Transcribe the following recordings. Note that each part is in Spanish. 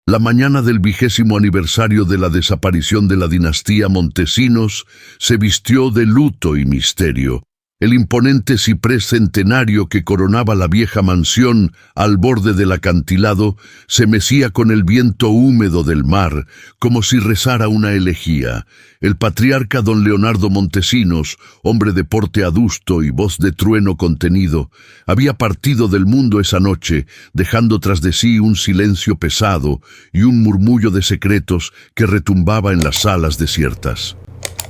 La mañana del 20º aniversario de la desaparición de la dinastía Montesinos se vistió de luto y misterio. El imponente ciprés centenario que coronaba la vieja mansión al borde del acantilado se mecía con el viento húmedo del mar, como si rezara una elegía. El patriarca don Leonardo Montesinos, hombre de porte adusto y voz de trueno contenido, había partido del mundo esa noche, dejando tras de sí un silencio pesado y un murmullo de secretos que retumbaba en las salas desiertas.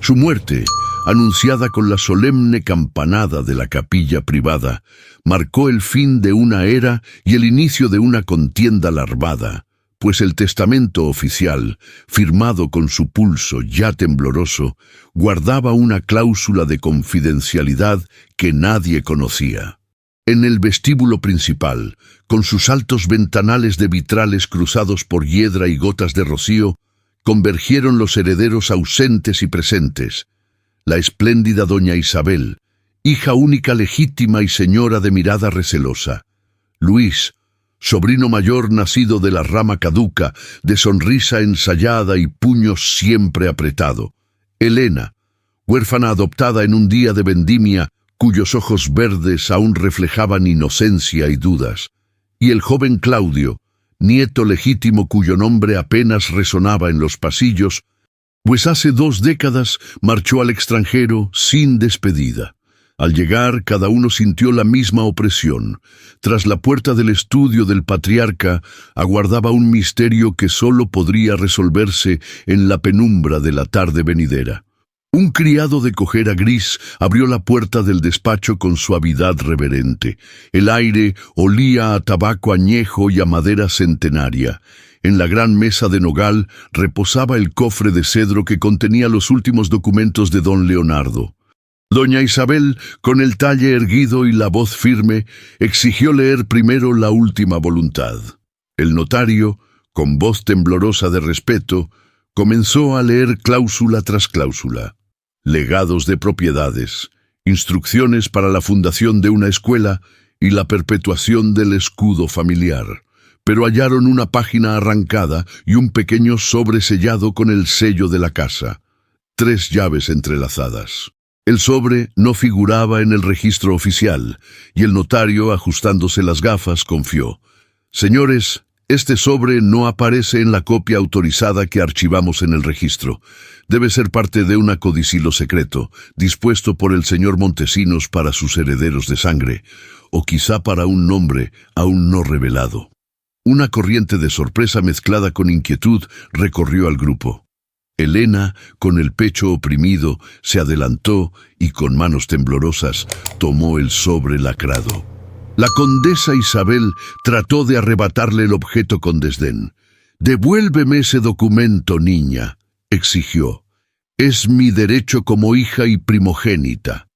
Su muerte, anunciada con la solemne campanada de la capilla privada, marcó el fin de una era y el inicio de una contienda larvada, pues el testamento oficial, firmado con su pulso ya tembloroso, guardaba una cláusula de confidencialidad que nadie conocía. En el vestíbulo principal, con sus altos ventanales de vitrales cruzados por hiedra y gotas de rocío, convergieron los herederos ausentes y presentes. La espléndida doña Isabel, hija única legítima y señora de mirada recelosa. Luis, sobrino mayor nacido de la rama caduca, de sonrisa ensayada y puño siempre apretado. Elena, huérfana adoptada en un día de vendimia, cuyos ojos verdes aún reflejaban inocencia y dudas. Y el joven Claudio, nieto legítimo cuyo nombre apenas resonaba en los pasillos, pues hace 2 décadas marchó al extranjero sin despedida. Al llegar, cada uno sintió la misma opresión. Tras la puerta del estudio del patriarca aguardaba un misterio que solo podría resolverse en la penumbra de la tarde venidera. Un criado de cojera gris abrió la puerta del despacho con suavidad reverente. El aire olía a tabaco añejo y a madera centenaria. En la gran mesa de nogal reposaba el cofre de cedro que contenía los últimos documentos de don Leonardo. Doña Isabel, con el talle erguido y la voz firme, exigió leer primero la última voluntad. El notario, con voz temblorosa de respeto, comenzó a leer cláusula tras cláusula. Legados de propiedades, instrucciones para la fundación de una escuela y la perpetuación del escudo familiar. Pero hallaron una página arrancada y un pequeño sobre sellado con el sello de la casa. 3 llaves entrelazadas. El sobre no figuraba en el registro oficial, y el notario, ajustándose las gafas, confió: «Señores, este sobre no aparece en la copia autorizada que archivamos en el registro. Debe ser parte de un codicilo secreto, dispuesto por el señor Montesinos para sus herederos de sangre, o quizá para un nombre aún no revelado». Una corriente de sorpresa mezclada con inquietud recorrió al grupo. Elena, con el pecho oprimido, se adelantó y con manos temblorosas tomó el sobre lacrado. La condesa Isabel trató de arrebatarle el objeto con desdén. «Devuélveme ese documento, niña», exigió. «Es mi derecho como hija y primogénita».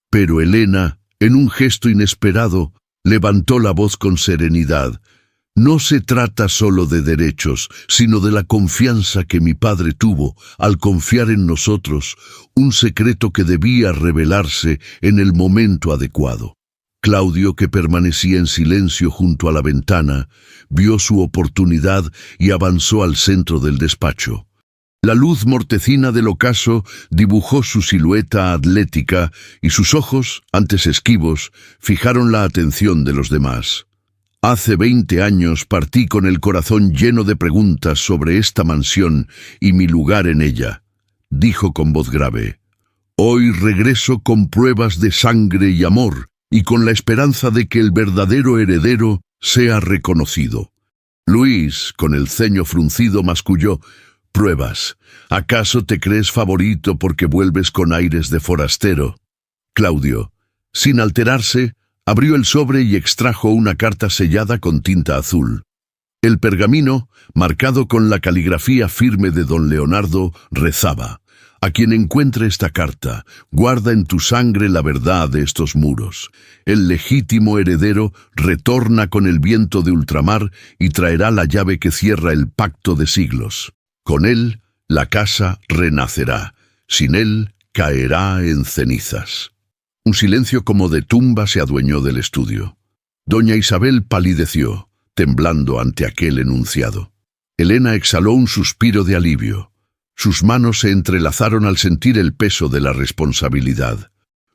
Pero Elena, en un gesto inesperado, levantó la voz con serenidad. «No se trata solo de derechos, sino de la confianza que mi padre tuvo al confiar en nosotros un secreto que debía revelarse en el momento adecuado». Claudio, que permanecía en silencio junto a la ventana, vio su oportunidad y avanzó al centro del despacho. La luz mortecina del ocaso dibujó su silueta atlética y sus ojos, antes esquivos, fijaron la atención de los demás. «Hace 20 años partí con el corazón lleno de preguntas sobre esta mansión y mi lugar en ella», dijo con voz grave. «Hoy regreso con pruebas de sangre y amor y con la esperanza de que el verdadero heredero sea reconocido». Luis, con el ceño fruncido, masculló: «¿Pruebas? ¿Acaso te crees favorito porque vuelves con aires de forastero?» Claudio, sin alterarse, abrió el sobre y extrajo una carta sellada con tinta azul. El pergamino, marcado con la caligrafía firme de don Leonardo, rezaba: «A quien encuentre esta carta, guarda en tu sangre la verdad de estos muros. El legítimo heredero retorna con el viento de ultramar y traerá la llave que cierra el pacto de siglos. Con él, la casa renacerá. Sin él, caerá en cenizas». Un silencio como de tumba se adueñó del estudio. Doña Isabel palideció, temblando ante aquel enunciado. Elena exhaló un suspiro de alivio. Sus manos se entrelazaron al sentir el peso de la responsabilidad.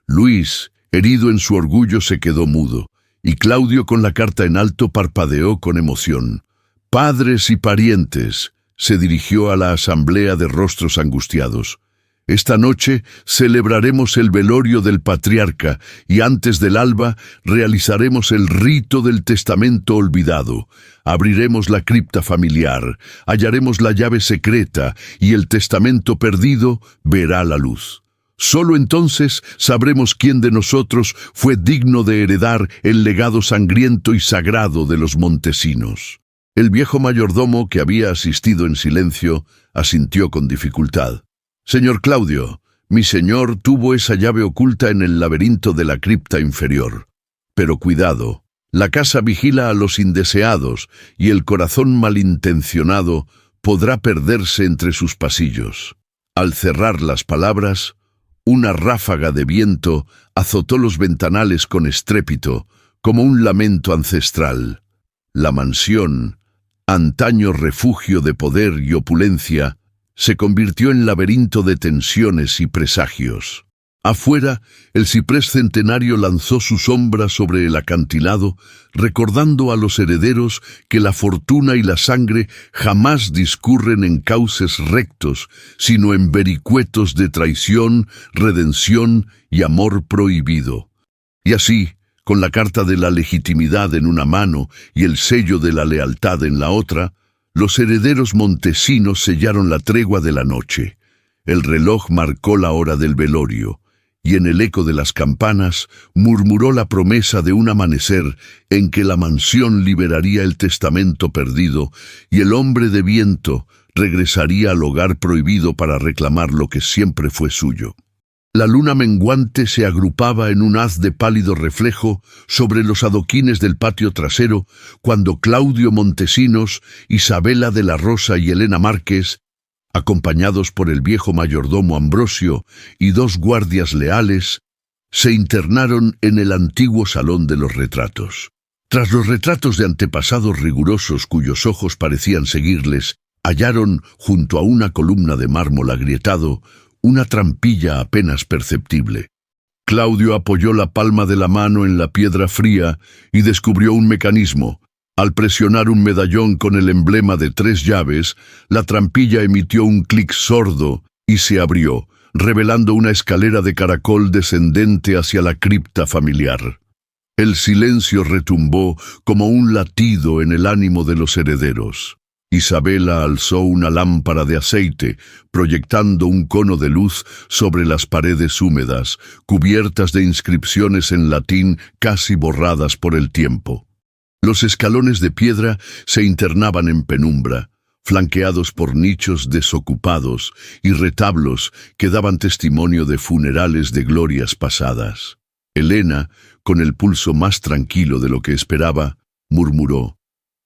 Luis, herido en su orgullo, se quedó mudo, y Claudio, con la carta en alto, parpadeó con emoción. «Padres y parientes», se dirigió a la asamblea de rostros angustiados. «Esta noche celebraremos el velorio del patriarca y antes del alba realizaremos el rito del testamento olvidado. Abriremos la cripta familiar, hallaremos la llave secreta y el testamento perdido verá la luz. Solo entonces sabremos quién de nosotros fue digno de heredar el legado sangriento y sagrado de los Montesinos». El viejo mayordomo, que había asistido en silencio, asintió con dificultad. «Señor Claudio, mi señor tuvo esa llave oculta en el laberinto de la cripta inferior. Pero cuidado, la casa vigila a los indeseados y el corazón malintencionado podrá perderse entre sus pasillos». Al cerrar las palabras, una ráfaga de viento azotó los ventanales con estrépito, como un lamento ancestral. La mansión, antaño refugio de poder y opulencia, se convirtió en laberinto de tensiones y presagios. Afuera, el ciprés centenario lanzó su sombra sobre el acantilado, recordando a los herederos que la fortuna y la sangre jamás discurren en cauces rectos, sino en vericuetos de traición, redención y amor prohibido. Y así, con la carta de la legitimidad en una mano y el sello de la lealtad en la otra, los herederos Montesinos sellaron la tregua de la noche. El reloj marcó la hora del velorio, y en el eco de las campanas murmuró la promesa de un amanecer en que la mansión liberaría el testamento perdido y el hombre de viento regresaría al hogar prohibido para reclamar lo que siempre fue suyo. La luna menguante se agrupaba en un haz de pálido reflejo sobre los adoquines del patio trasero cuando Claudio Montesinos, Isabela de la Rosa y Elena Márquez, acompañados por el viejo mayordomo Ambrosio y 2 guardias leales, se internaron en el antiguo salón de los retratos. Tras los retratos de antepasados rigurosos cuyos ojos parecían seguirles, hallaron, junto a una columna de mármol agrietado, una trampilla apenas perceptible. Claudio apoyó la palma de la mano en la piedra fría y descubrió un mecanismo. Al presionar un medallón con el emblema de 3 llaves, la trampilla emitió un clic sordo y se abrió, revelando una escalera de caracol descendente hacia la cripta familiar. El silencio retumbó como un latido en el ánimo de los herederos. Isabela alzó una lámpara de aceite, proyectando un cono de luz sobre las paredes húmedas, cubiertas de inscripciones en latín casi borradas por el tiempo. Los escalones de piedra se internaban en penumbra, flanqueados por nichos desocupados y retablos que daban testimonio de funerales de glorias pasadas. Elena, con el pulso más tranquilo de lo que esperaba, murmuró: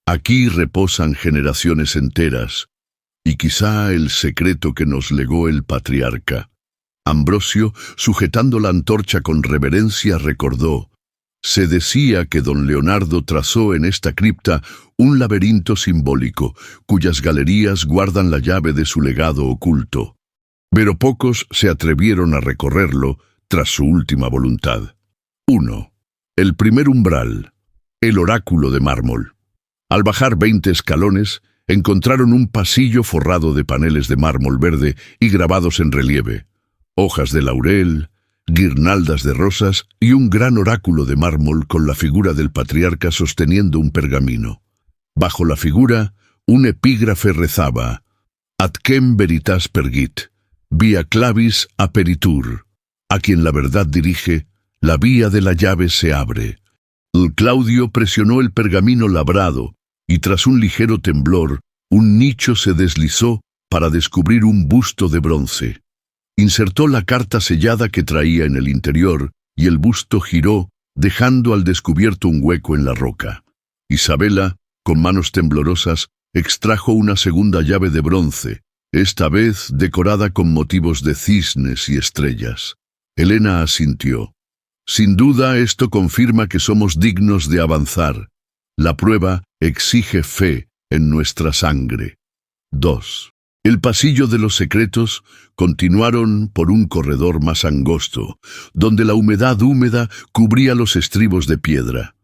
«Aquí reposan generaciones enteras, y quizá el secreto que nos legó el patriarca». Ambrosio, sujetando la antorcha con reverencia, recordó: «Se decía que don Leonardo trazó en esta cripta un laberinto simbólico, cuyas galerías guardan la llave de su legado oculto. Pero pocos se atrevieron a recorrerlo tras su última voluntad». 1. El primer umbral, el oráculo de mármol. Al bajar 20 escalones, encontraron un pasillo forrado de paneles de mármol verde y grabados en relieve, hojas de laurel, guirnaldas de rosas y un gran oráculo de mármol con la figura del patriarca sosteniendo un pergamino. Bajo la figura, un epígrafe rezaba: «Ad quem veritas pergit, via clavis aperitur». A quien la verdad dirige, la vía de la llave se abre. Claudio presionó el pergamino labrado, y tras un ligero temblor, un nicho se deslizó para descubrir un busto de bronce. Insertó la carta sellada que traía en el interior, y el busto giró, dejando al descubierto un hueco en la roca. Isabela, con manos temblorosas, extrajo una segunda llave de bronce, esta vez decorada con motivos de cisnes y estrellas. Elena asintió. «Sin duda esto confirma que somos dignos de avanzar. La prueba exige fe en nuestra sangre». 2. El pasillo de los secretos continuaron por un corredor más angosto, donde la humedad húmeda cubría los estribos de piedra.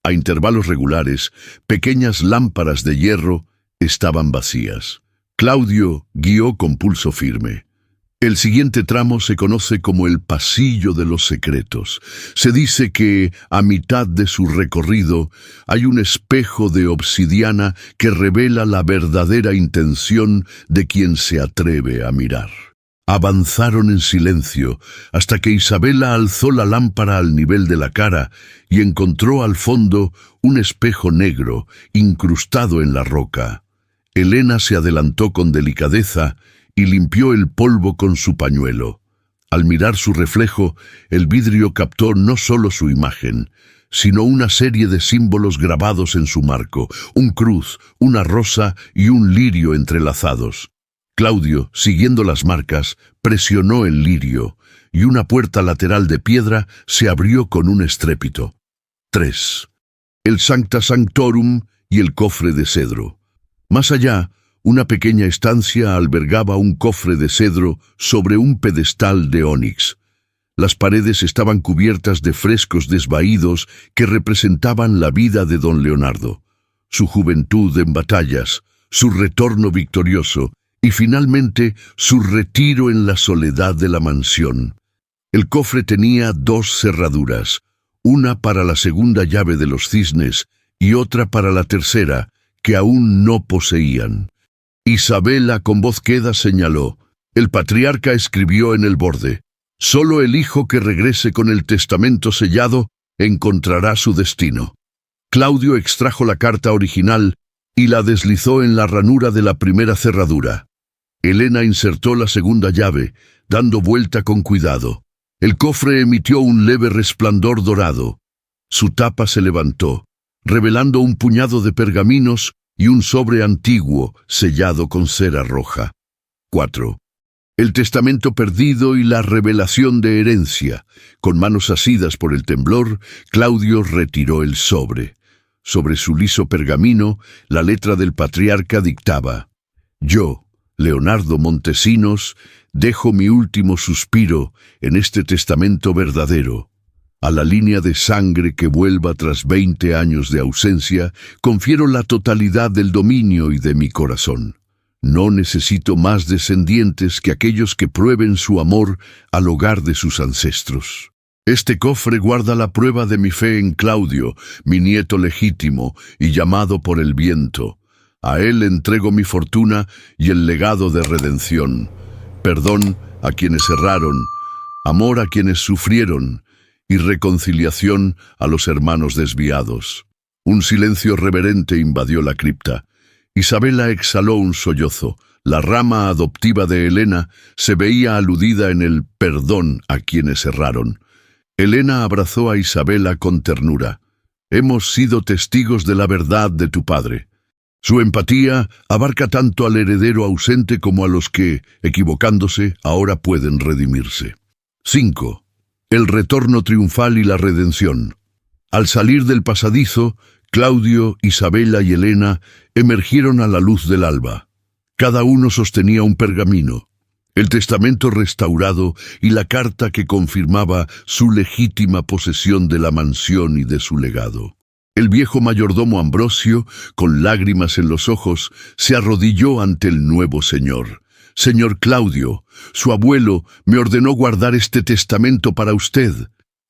A intervalos regulares, pequeñas lámparas de hierro estaban vacías. Claudio guió con pulso firme. El siguiente tramo se conoce como el pasillo de los secretos. Se dice que, a mitad de su recorrido, hay un espejo de obsidiana que revela la verdadera intención de quien se atreve a mirar. Avanzaron en silencio hasta que Isabela alzó la lámpara al nivel de la cara y encontró al fondo un espejo negro incrustado en la roca. Elena se adelantó con delicadeza y limpió el polvo con su pañuelo. Al mirar su reflejo, el vidrio captó no solo su imagen, sino una serie de símbolos grabados en su marco, un cruz, una rosa y un lirio entrelazados. Claudio, siguiendo las marcas, presionó el lirio, y una puerta lateral de piedra se abrió con un estrépito. 3. El Sancta Sanctorum y el cofre de cedro. Más allá, una pequeña estancia albergaba un cofre de cedro sobre un pedestal de ónix. Las paredes estaban cubiertas de frescos desvaídos que representaban la vida de don Leonardo, su juventud en batallas, su retorno victorioso y finalmente su retiro en la soledad de la mansión. El cofre tenía 2 cerraduras, una para la segunda llave de los cisnes y otra para la tercera, que aún no poseían. Isabela con voz queda señaló: el patriarca escribió en el borde: solo el hijo que regrese con el testamento sellado encontrará su destino. Claudio extrajo la carta original y la deslizó en la ranura de la primera cerradura. Elena insertó la segunda llave, dando vuelta con cuidado. El cofre emitió un leve resplandor dorado. Su tapa se levantó, revelando un puñado de pergaminos y un sobre antiguo sellado con cera roja. 4. El testamento perdido y la revelación de herencia. Con manos asidas por el temblor, Claudio retiró el sobre. Sobre su liso pergamino, la letra del patriarca dictaba: yo, Leonardo Montesinos, dejo mi último suspiro en este testamento verdadero. A la línea de sangre que vuelva tras 20 años de ausencia, confiero la totalidad del dominio y de mi corazón. No necesito más descendientes que aquellos que prueben su amor al hogar de sus ancestros. Este cofre guarda la prueba de mi fe en Claudio, mi nieto legítimo y llamado por el viento. A él entrego mi fortuna y el legado de redención. Perdón a quienes erraron, amor a quienes sufrieron, y reconciliación a los hermanos desviados. Un silencio reverente invadió la cripta. Isabela exhaló un sollozo. La rama adoptiva de Elena se veía aludida en el perdón a quienes erraron. Elena abrazó a Isabela con ternura. Hemos sido testigos de la verdad de tu padre. Su empatía abarca tanto al heredero ausente como a los que, equivocándose, ahora pueden redimirse. 5. El retorno triunfal y la redención. Al salir del pasadizo, Claudio, Isabela y Elena emergieron a la luz del alba. Cada uno sostenía un pergamino, el testamento restaurado y la carta que confirmaba su legítima posesión de la mansión y de su legado. El viejo mayordomo Ambrosio, con lágrimas en los ojos, se arrodilló ante el nuevo señor. Señor Claudio, su abuelo me ordenó guardar este testamento para usted.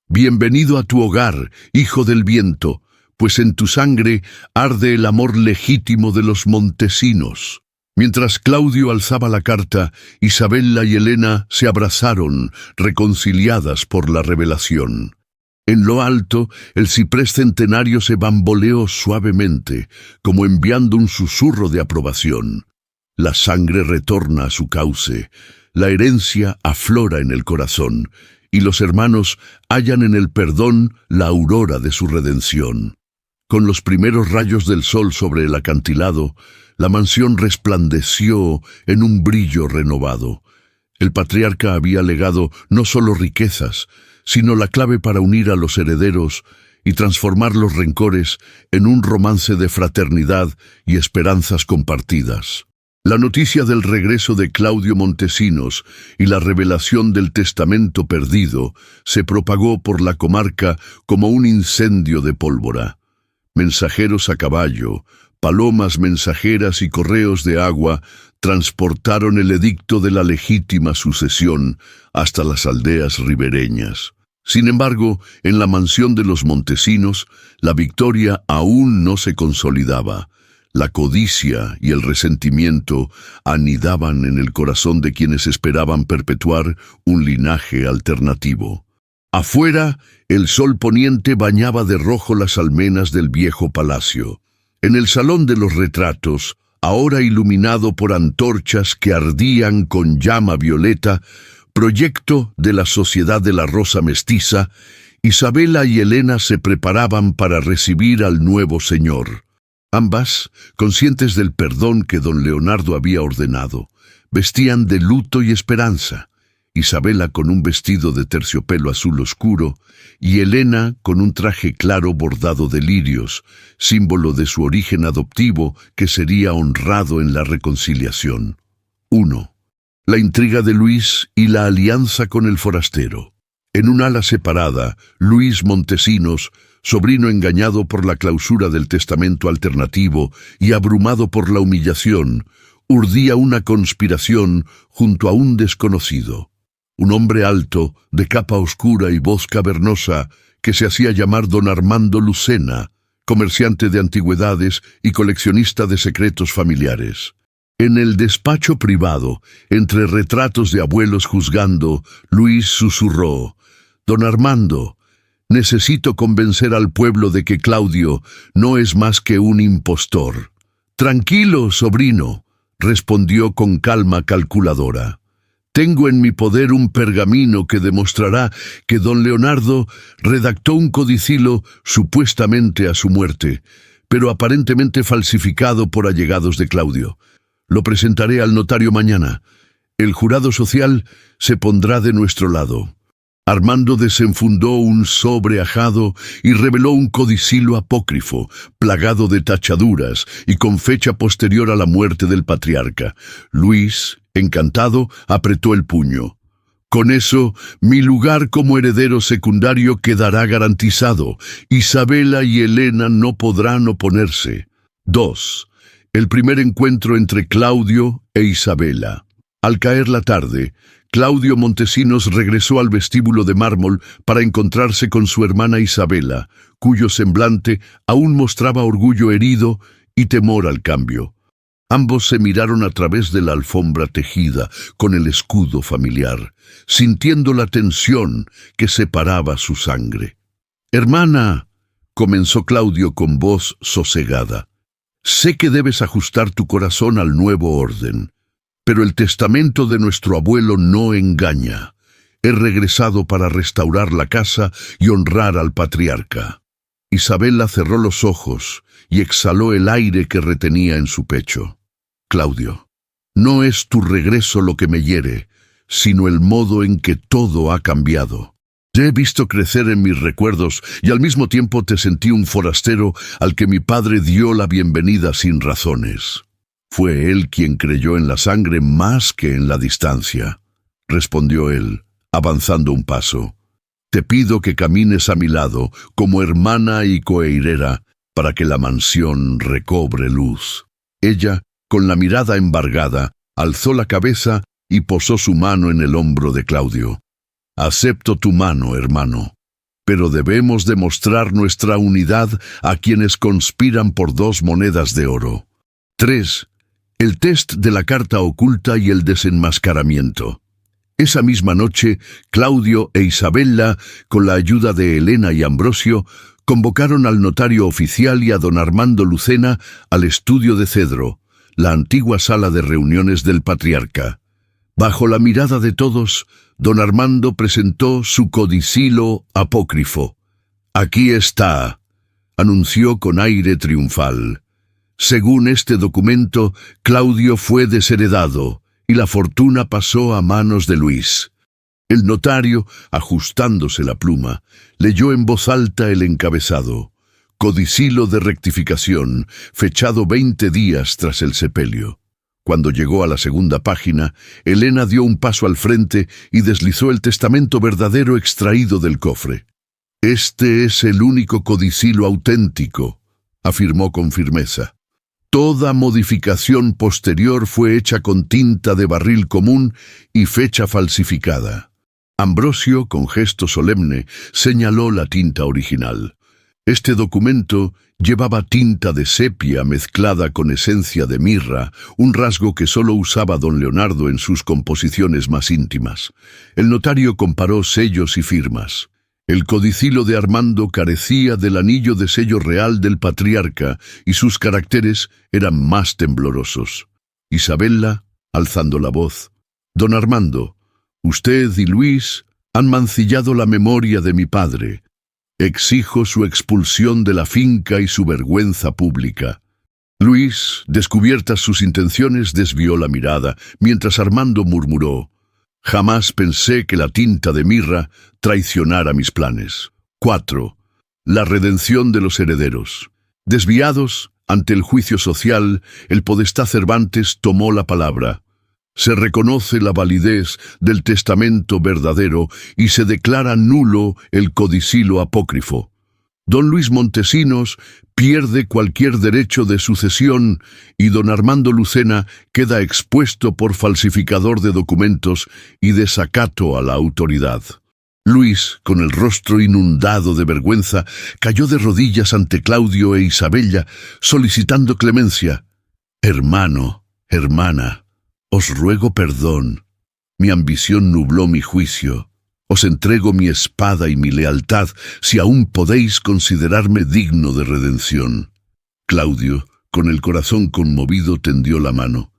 Bienvenido a tu hogar, hijo del viento, pues en tu sangre arde el amor legítimo de los Montesinos. Mientras Claudio alzaba la carta, Isabela y Elena se abrazaron, reconciliadas por la revelación. En lo alto, el ciprés centenario se bamboleó suavemente, como enviando un susurro de aprobación. La sangre retorna a su cauce, la herencia aflora en el corazón, y los hermanos hallan en el perdón la aurora de su redención. Con los primeros rayos del sol sobre el acantilado, la mansión resplandeció en un brillo renovado. El patriarca había legado no solo riquezas, sino la clave para unir a los herederos y transformar los rencores en un romance de fraternidad y esperanzas compartidas. La noticia del regreso de Claudio Montesinos y la revelación del testamento perdido se propagó por la comarca como un incendio de pólvora. Mensajeros a caballo, palomas mensajeras y correos de agua transportaron el edicto de la legítima sucesión hasta las aldeas ribereñas. Sin embargo, en la mansión de los Montesinos, la victoria aún no se consolidaba. La codicia y el resentimiento anidaban en el corazón de quienes esperaban perpetuar un linaje alternativo. Afuera, el sol poniente bañaba de rojo las almenas del viejo palacio. En el salón de los retratos, ahora iluminado por antorchas que ardían con llama violeta, proyecto de la Sociedad de la Rosa Mestiza, Isabela y Elena se preparaban para recibir al nuevo señor. Ambas, conscientes del perdón que don Leonardo había ordenado, vestían de luto y esperanza. Isabela con un vestido de terciopelo azul oscuro y Elena con un traje claro bordado de lirios, símbolo de su origen adoptivo que sería honrado en la reconciliación. 1. La intriga de Luis y la alianza con el forastero. En un ala separada, Luis Montesinos, sobrino engañado por la clausura del testamento alternativo y abrumado por la humillación, urdía una conspiración junto a un desconocido. Un hombre alto, de capa oscura y voz cavernosa, que se hacía llamar don Armando Lucena, comerciante de antigüedades y coleccionista de secretos familiares. En el despacho privado, entre retratos de abuelos juzgando, Luis susurró: «Don Armando, necesito convencer al pueblo de que Claudio no es más que un impostor». «Tranquilo, sobrino», respondió con calma calculadora. «Tengo en mi poder un pergamino que demostrará que don Leonardo redactó un codicilo supuestamente a su muerte, pero aparentemente falsificado por allegados de Claudio. Lo presentaré al notario mañana. El jurado social se pondrá de nuestro lado». Armando desenfundó un sobre ajado y reveló un codicilo apócrifo, plagado de tachaduras y con fecha posterior a la muerte del patriarca. Luis, encantado, apretó el puño. «Con eso, mi lugar como heredero secundario quedará garantizado. Isabela y Elena no podrán oponerse». 2. El primer encuentro entre Claudio e Isabela. Al caer la tarde, Claudio Montesinos regresó al vestíbulo de mármol para encontrarse con su hermana Isabela, cuyo semblante aún mostraba orgullo herido y temor al cambio. Ambos se miraron a través de la alfombra tejida con el escudo familiar, sintiendo la tensión que separaba su sangre. «Hermana», comenzó Claudio con voz sosegada, «sé que debes ajustar tu corazón al nuevo orden. Pero el testamento de nuestro abuelo no engaña. He regresado para restaurar la casa y honrar al patriarca». Isabela cerró los ojos y exhaló el aire que retenía en su pecho. «Claudio, no es tu regreso lo que me hiere, sino el modo en que todo ha cambiado. Te he visto crecer en mis recuerdos y al mismo tiempo te sentí un forastero al que mi padre dio la bienvenida sin razones. Fue él quien creyó en la sangre más que en la distancia», respondió él, avanzando un paso. «Te pido que camines a mi lado como hermana y coheirera para que la mansión recobre luz». Ella, con la mirada embargada, alzó la cabeza y posó su mano en el hombro de Claudio. «Acepto tu mano, hermano, pero debemos demostrar nuestra unidad a quienes conspiran por 2 monedas de oro». 3. El test de la carta oculta y el desenmascaramiento. Esa misma noche, Claudio e Isabela, con la ayuda de Elena y Ambrosio, convocaron al notario oficial y a don Armando Lucena al estudio de Cedro, la antigua sala de reuniones del patriarca. Bajo la mirada de todos, don Armando presentó su codicilo apócrifo. «Aquí está», anunció con aire triunfal. Según este documento, Claudio fue desheredado y la fortuna pasó a manos de Luis. El notario, ajustándose la pluma, leyó en voz alta el encabezado: «Codicilo de rectificación, fechado 20 días tras el sepelio». Cuando llegó a la segunda página, Elena dio un paso al frente y deslizó el testamento verdadero extraído del cofre. «Este es el único codicilo auténtico», afirmó con firmeza. «Toda modificación posterior fue hecha con tinta de barril común y fecha falsificada». Ambrosio, con gesto solemne, señaló la tinta original. Este documento llevaba tinta de sepia mezclada con esencia de mirra, un rasgo que solo usaba don Leonardo en sus composiciones más íntimas. El notario comparó sellos y firmas. El codicilo de Armando carecía del anillo de sello real del patriarca y sus caracteres eran más temblorosos. Isabela, alzando la voz: «Don Armando, usted y Luis han mancillado la memoria de mi padre. Exijo su expulsión de la finca y su vergüenza pública». Luis, descubiertas sus intenciones, desvió la mirada, mientras Armando murmuró: «Jamás pensé que la tinta de mirra traicionara mis planes». 4. La redención de los herederos. Desviados ante el juicio social, el podestá Cervantes tomó la palabra. Se reconoce la validez del testamento verdadero y se declara nulo el codicilo apócrifo. Don Luis Montesinos pierde cualquier derecho de sucesión y don Armando Lucena queda expuesto por falsificador de documentos y desacato a la autoridad. Luis, con el rostro inundado de vergüenza, cayó de rodillas ante Claudio e Isabella, solicitando clemencia. «Hermano, hermana, os ruego perdón. Mi ambición nubló mi juicio. Os entrego mi espada y mi lealtad, si aún podéis considerarme digno de redención». Claudio, con el corazón conmovido, tendió la mano.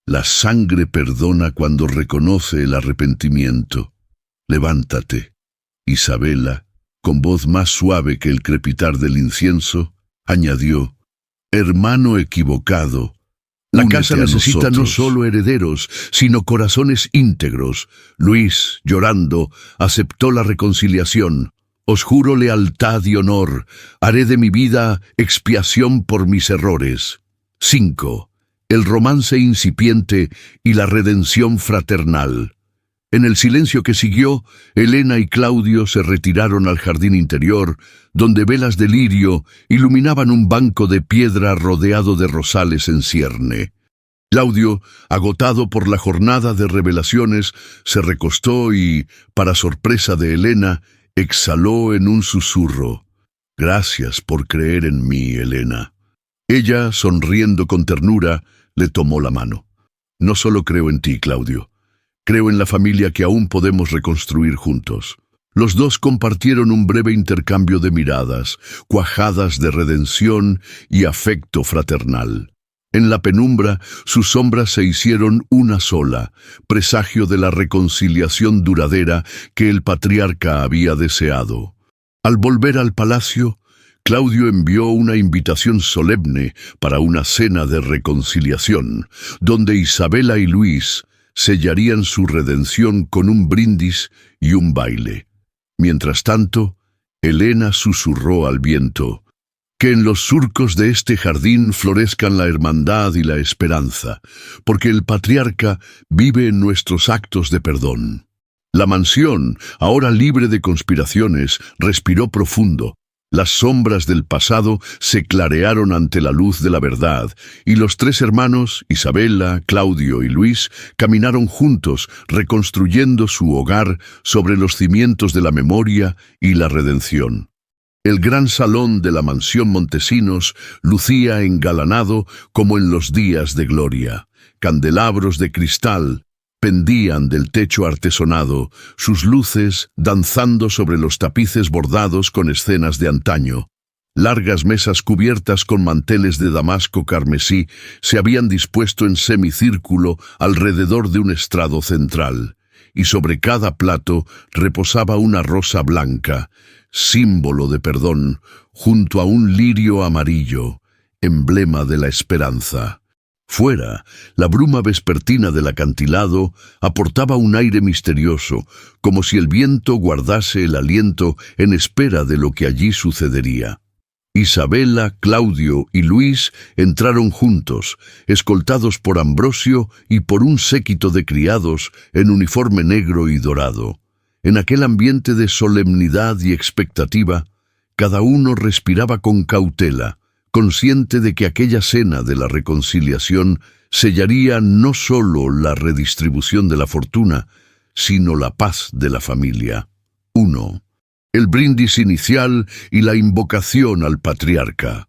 «La sangre perdona cuando reconoce el arrepentimiento. Levántate». Isabela, con voz más suave que el crepitar del incienso, añadió: «Hermano equivocado, la casa necesita no solo herederos, sino corazones íntegros». Luis, llorando, aceptó la reconciliación. «Os juro lealtad y honor. Haré de mi vida expiación por mis errores». 5. El romance incipiente y la redención fraternal. En el silencio que siguió, Elena y Claudio se retiraron al jardín interior, donde velas de lirio iluminaban un banco de piedra rodeado de rosales en cierne. Claudio, agotado por la jornada de revelaciones, se recostó y, para sorpresa de Elena, exhaló en un susurro: «Gracias por creer en mí, Elena». Ella, sonriendo con ternura, le tomó la mano. «No solo creo en ti, Claudio. Creo en la familia que aún podemos reconstruir juntos». Los dos compartieron un breve intercambio de miradas, cuajadas de redención y afecto fraternal. En la penumbra, sus sombras se hicieron una sola, presagio de la reconciliación duradera que el patriarca había deseado. Al volver al palacio, Claudio envió una invitación solemne para una cena de reconciliación, donde Isabela y Luis sellarían su redención con un brindis y un baile. Mientras tanto, Elena susurró al viento: «Que en los surcos de este jardín florezcan la hermandad y la esperanza, porque el patriarca vive en nuestros actos de perdón». La mansión, ahora libre de conspiraciones, respiró profundo. Las sombras del pasado se clarearon ante la luz de la verdad, y los tres hermanos, Isabela, Claudio y Luis, caminaron juntos, reconstruyendo su hogar sobre los cimientos de la memoria y la redención. El gran salón de la mansión Montesinos lucía engalanado como en los días de gloria. Candelabros de cristal pendían del techo artesonado, sus luces danzando sobre los tapices bordados con escenas de antaño. Largas mesas cubiertas con manteles de damasco carmesí se habían dispuesto en semicírculo alrededor de un estrado central, y sobre cada plato reposaba una rosa blanca, símbolo de perdón, junto a un lirio amarillo, emblema de la esperanza. Fuera, la bruma vespertina del acantilado aportaba un aire misterioso, como si el viento guardase el aliento en espera de lo que allí sucedería. Isabela, Claudio y Luis entraron juntos, escoltados por Ambrosio y por un séquito de criados en uniforme negro y dorado. En aquel ambiente de solemnidad y expectativa, cada uno respiraba con cautela, consciente de que aquella cena de la reconciliación sellaría no solo la redistribución de la fortuna, sino la paz de la familia. 1. El brindis inicial y la invocación al patriarca.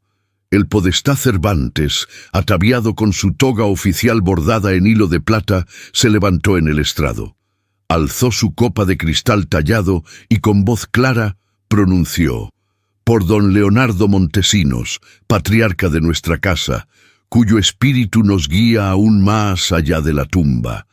El podestá Cervantes, ataviado con su toga oficial bordada en hilo de plata, se levantó en el estrado. Alzó su copa de cristal tallado y con voz clara pronunció: «Por don Leonardo Montesinos, patriarca de nuestra casa, cuyo espíritu nos guía aún más allá de la tumba.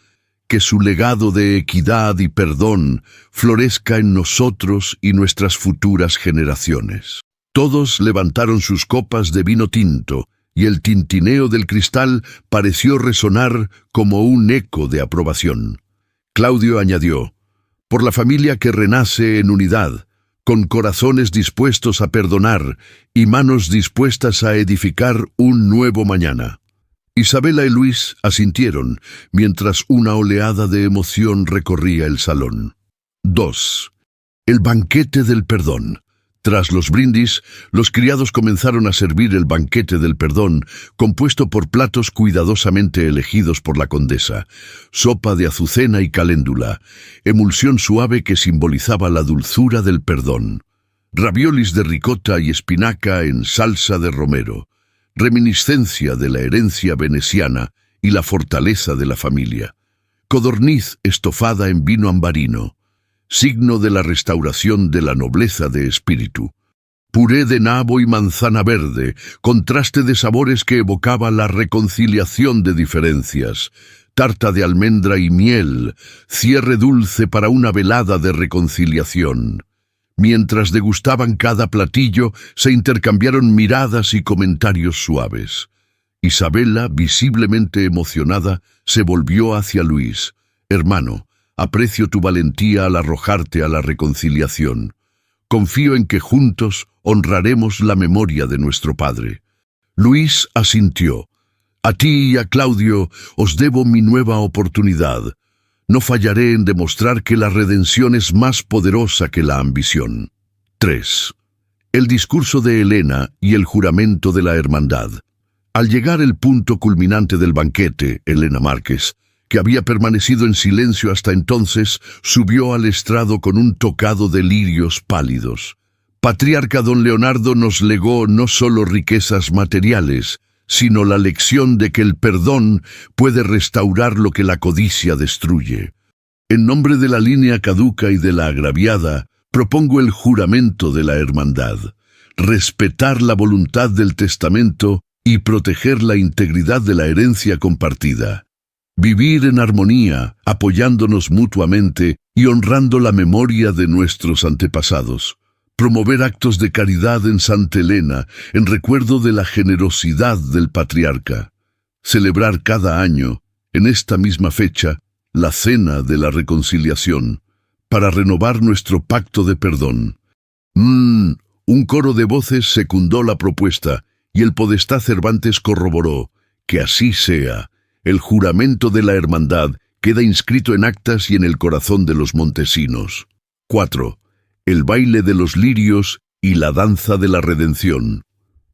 Que su legado de equidad y perdón florezca en nosotros y nuestras futuras generaciones». Todos levantaron sus copas de vino tinto, y el tintineo del cristal pareció resonar como un eco de aprobación. Claudio añadió: «Por la familia que renace en unidad, con corazones dispuestos a perdonar y manos dispuestas a edificar un nuevo mañana». Isabela y Luis asintieron, mientras una oleada de emoción recorría el salón. 2. El banquete del perdón. Tras los brindis, los criados comenzaron a servir el banquete del perdón, compuesto por platos cuidadosamente elegidos por la condesa: sopa de azucena y caléndula, emulsión suave que simbolizaba la dulzura del perdón; raviolis de ricota y espinaca en salsa de romero, reminiscencia de la herencia veneciana y la fortaleza de la familia; codorniz estofada en vino ambarino, signo de la restauración de la nobleza de espíritu; puré de nabo y manzana verde, contraste de sabores que evocaba la reconciliación de diferencias; tarta de almendra y miel, cierre dulce para una velada de reconciliación. Mientras degustaban cada platillo, se intercambiaron miradas y comentarios suaves. Isabela, visiblemente emocionada, se volvió hacia Luis: «Hermano, aprecio tu valentía al arrojarte a la reconciliación. Confío en que juntos honraremos la memoria de nuestro padre». Luis asintió: «A ti y a Claudio os debo mi nueva oportunidad. No fallaré en demostrar que la redención es más poderosa que la ambición». 3. El discurso de Helena y el juramento de la hermandad. Al llegar el punto culminante del banquete, Helena Márquez, que había permanecido en silencio hasta entonces, subió al estrado con un tocado de lirios pálidos. «Patriarca don Leonardo nos legó no solo riquezas materiales, sino la lección de que el perdón puede restaurar lo que la codicia destruye. En nombre de la línea caduca y de la agraviada, propongo el juramento de la hermandad: respetar la voluntad del testamento y proteger la integridad de la herencia compartida. Vivir en armonía, apoyándonos mutuamente y honrando la memoria de nuestros antepasados. Promover actos de caridad en Santa Elena, en recuerdo de la generosidad del patriarca. Celebrar cada año, en esta misma fecha, la cena de la reconciliación, para renovar nuestro pacto de perdón». Un coro de voces secundó la propuesta, y el podestá Cervantes corroboró: «Que así sea. El juramento de la hermandad queda inscrito en actas y en el corazón de los montesinos». 4. El baile de los lirios y la danza de la redención.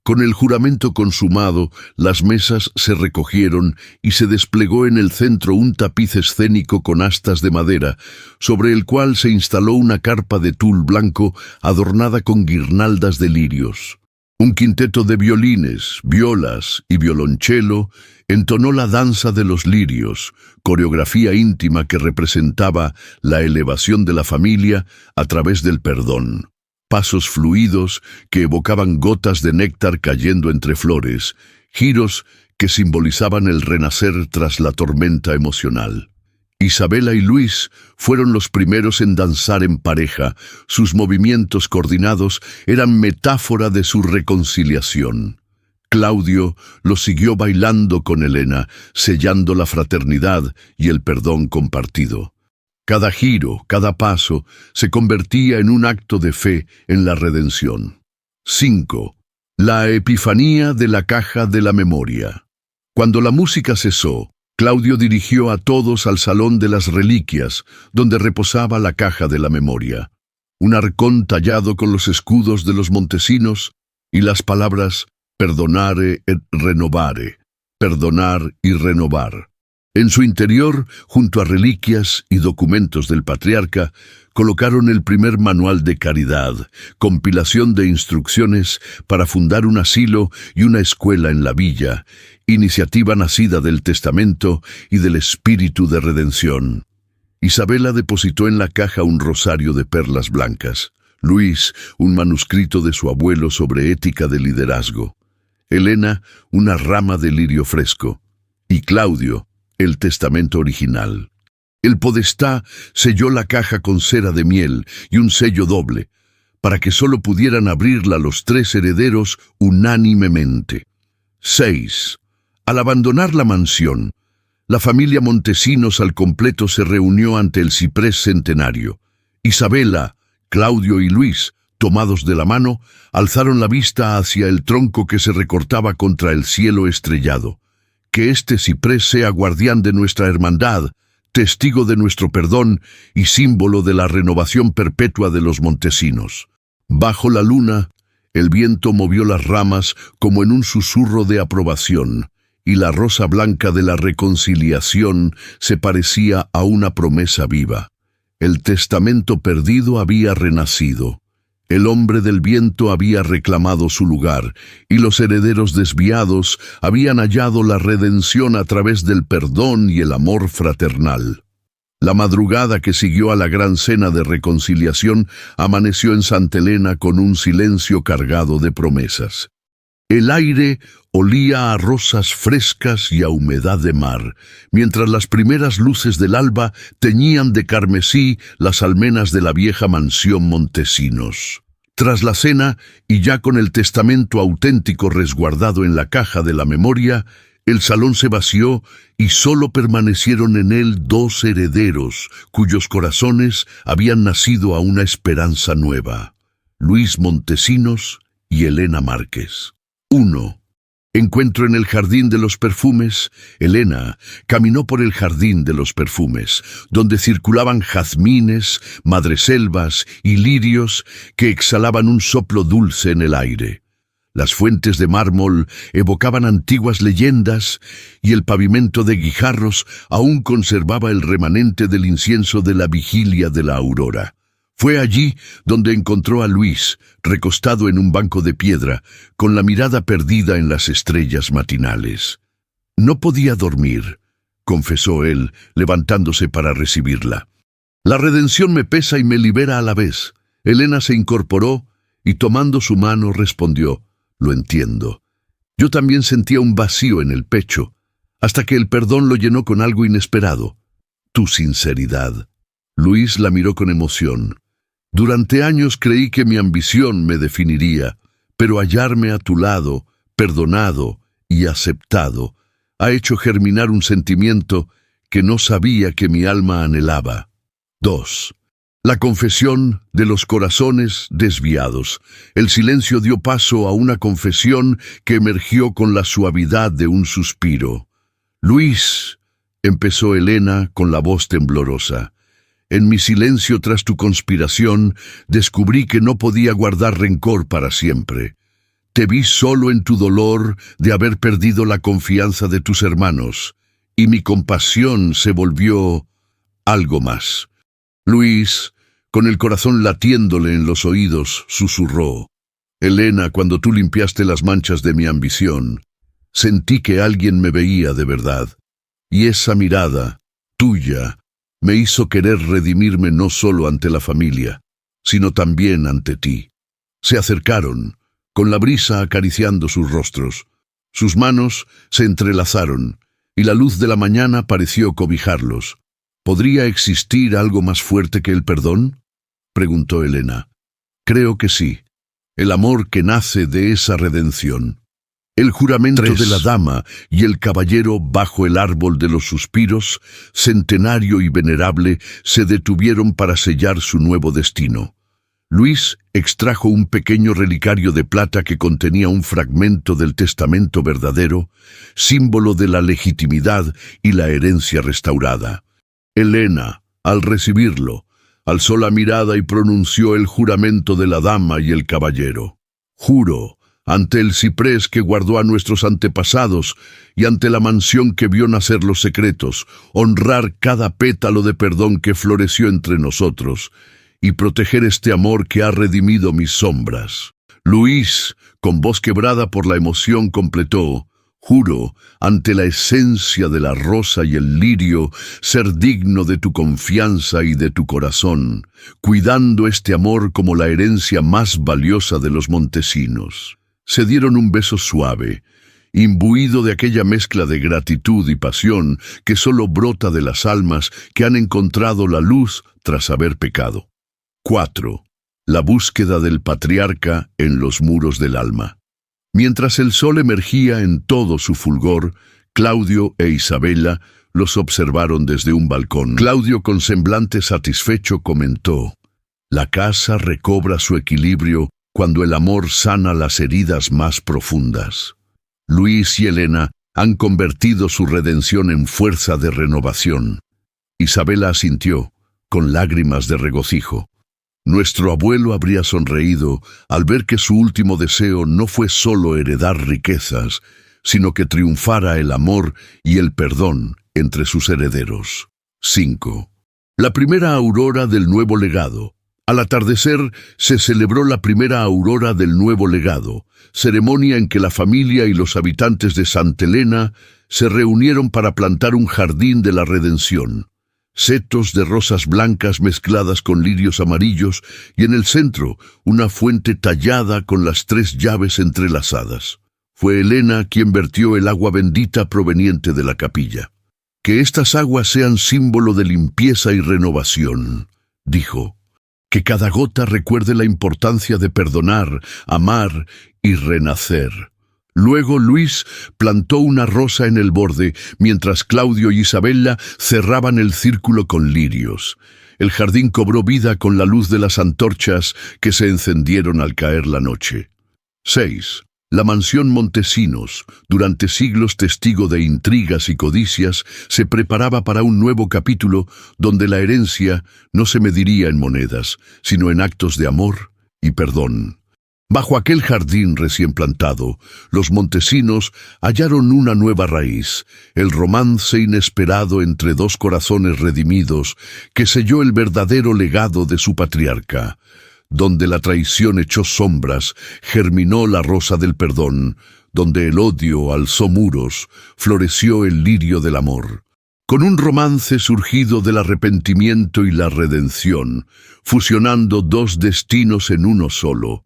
Con el juramento consumado, las mesas se recogieron y se desplegó en el centro un tapiz escénico con astas de madera, sobre el cual se instaló una carpa de tul blanco adornada con guirnaldas de lirios. Un quinteto de violines, violas y violonchelo entonó la danza de los lirios, coreografía íntima que representaba la elevación de la familia a través del perdón. Pasos fluidos que evocaban gotas de néctar cayendo entre flores, giros que simbolizaban el renacer tras la tormenta emocional. Isabela y Luis fueron los primeros en danzar en pareja. Sus movimientos coordinados eran metáfora de su reconciliación. Claudio lo siguió bailando con Helena, sellando la fraternidad y el perdón compartido. Cada giro, cada paso, se convertía en un acto de fe en la redención. 5. La epifanía de la caja de la memoria. Cuando la música cesó, Claudio dirigió a todos al salón de las reliquias, donde reposaba la caja de la memoria. Un arcón tallado con los escudos de los Montesinos y las palabras perdonare et renovare, perdonar y renovar. En su interior, junto a reliquias y documentos del patriarca, colocaron el primer manual de caridad, compilación de instrucciones para fundar un asilo y una escuela en la villa, iniciativa nacida del testamento y del espíritu de redención. Isabela depositó en la caja un rosario de perlas blancas, Luis un manuscrito de su abuelo sobre ética de liderazgo, Elena una rama de lirio fresco y Claudio el testamento original. El podestá selló la caja con cera de miel y un sello doble, para que solo pudieran abrirla los 3 herederos unánimemente. 6. Al abandonar la mansión, la familia Montesinos al completo se reunió ante el ciprés centenario. Isabela, Claudio y Luis, tomados de la mano, alzaron la vista hacia el tronco que se recortaba contra el cielo estrellado. Que este ciprés sea guardián de nuestra hermandad, testigo de nuestro perdón y símbolo de la renovación perpetua de los Montesinos. Bajo la luna, el viento movió las ramas como en un susurro de aprobación, y la rosa blanca de la reconciliación se parecía a una promesa viva. El testamento perdido había renacido. El hombre del viento había reclamado su lugar, y los herederos desviados habían hallado la redención a través del perdón y el amor fraternal. La madrugada que siguió a la gran cena de reconciliación amaneció en Santa Elena con un silencio cargado de promesas. El aire olía a rosas frescas y a humedad de mar, mientras las primeras luces del alba teñían de carmesí las almenas de la vieja mansión Montesinos. Tras la cena, y ya con el testamento auténtico resguardado en la caja de la memoria, el salón se vació y solo permanecieron en él 2 herederos, cuyos corazones habían nacido a una esperanza nueva: Luis Montesinos y Elena Márquez. 1. Encuentro en el jardín de los perfumes. Elena caminó por el jardín de los perfumes, donde circulaban jazmines, madreselvas y lirios que exhalaban un soplo dulce en el aire. Las fuentes de mármol evocaban antiguas leyendas y el pavimento de guijarros aún conservaba el remanente del incienso de la vigilia de la aurora. Fue allí donde encontró a Luis, recostado en un banco de piedra, con la mirada perdida en las estrellas matinales. No podía dormir, confesó él, levantándose para recibirla. La redención me pesa y me libera a la vez. Elena se incorporó y tomando su mano respondió: lo entiendo. Yo también sentía un vacío en el pecho, hasta que el perdón lo llenó con algo inesperado: tu sinceridad. Luis la miró con emoción. Durante años creí que mi ambición me definiría, pero hallarme a tu lado, perdonado y aceptado, ha hecho germinar un sentimiento que no sabía que mi alma anhelaba. 2. La confesión de los corazones desviados. El silencio dio paso a una confesión que emergió con la suavidad de un suspiro. Luis, empezó Elena con la voz temblorosa. En mi silencio tras tu conspiración, descubrí que no podía guardar rencor para siempre. Te vi solo en tu dolor de haber perdido la confianza de tus hermanos, y mi compasión se volvió algo más. Luis, con el corazón latiéndole en los oídos, susurró: Elena, cuando tú limpiaste las manchas de mi ambición, sentí que alguien me veía de verdad, y esa mirada, tuya, me hizo querer redimirme no solo ante la familia, sino también ante ti. Se acercaron, con la brisa acariciando sus rostros. Sus manos se entrelazaron, y la luz de la mañana pareció cobijarlos. ¿Podría existir algo más fuerte que el perdón?, preguntó Elena. Creo que sí. El amor que nace de esa redención. El juramento 3. de la dama y el caballero bajo el árbol de los suspiros, centenario y venerable, se detuvieron para sellar su nuevo destino. Luis extrajo un pequeño relicario de plata que contenía un fragmento del testamento verdadero, símbolo de la legitimidad y la herencia restaurada. Elena, al recibirlo, alzó la mirada y pronunció el juramento de la dama y el caballero. Juro, ante el ciprés que guardó a nuestros antepasados y ante la mansión que vio nacer los secretos, honrar cada pétalo de perdón que floreció entre nosotros y proteger este amor que ha redimido mis sombras. Luis, con voz quebrada por la emoción, completó: juro, ante la esencia de la rosa y el lirio, ser digno de tu confianza y de tu corazón, cuidando este amor como la herencia más valiosa de los montesinos. Se dieron un beso suave, imbuido de aquella mezcla de gratitud y pasión que solo brota de las almas que han encontrado la luz tras haber pecado. 4. La búsqueda del patriarca en los muros del alma. Mientras el sol emergía en todo su fulgor, Claudio e Isabela los observaron desde un balcón. Claudio, con semblante satisfecho, comentó: la casa recobra su equilibrio cuando el amor sana las heridas más profundas. Luis y Elena han convertido su redención en fuerza de renovación. Isabela asintió, con lágrimas de regocijo. Nuestro abuelo habría sonreído al ver que su último deseo no fue solo heredar riquezas, sino que triunfara el amor y el perdón entre sus herederos. 5. La primera aurora del nuevo legado. Al atardecer se celebró la primera aurora del nuevo legado, ceremonia en que la familia y los habitantes de Santa Elena se reunieron para plantar un jardín de la redención. Setos de rosas blancas mezcladas con lirios amarillos y en el centro una fuente tallada con las 3 llaves entrelazadas. Fue Elena quien vertió el agua bendita proveniente de la capilla. Que estas aguas sean símbolo de limpieza y renovación, dijo. Que cada gota recuerde la importancia de perdonar, amar y renacer. Luego Luis plantó una rosa en el borde, mientras Claudio y Isabela cerraban el círculo con lirios. El jardín cobró vida con la luz de las antorchas que se encendieron al caer la noche. 6. La mansión Montesinos, durante siglos testigo de intrigas y codicias, se preparaba para un nuevo capítulo donde la herencia no se mediría en monedas, sino en actos de amor y perdón. Bajo aquel jardín recién plantado, los Montesinos hallaron una nueva raíz, el romance inesperado entre 2 corazones redimidos que selló el verdadero legado de su patriarca. Donde la traición echó sombras, germinó la rosa del perdón, donde el odio alzó muros, floreció el lirio del amor. Con un romance surgido del arrepentimiento y la redención, fusionando 2 destinos en uno solo,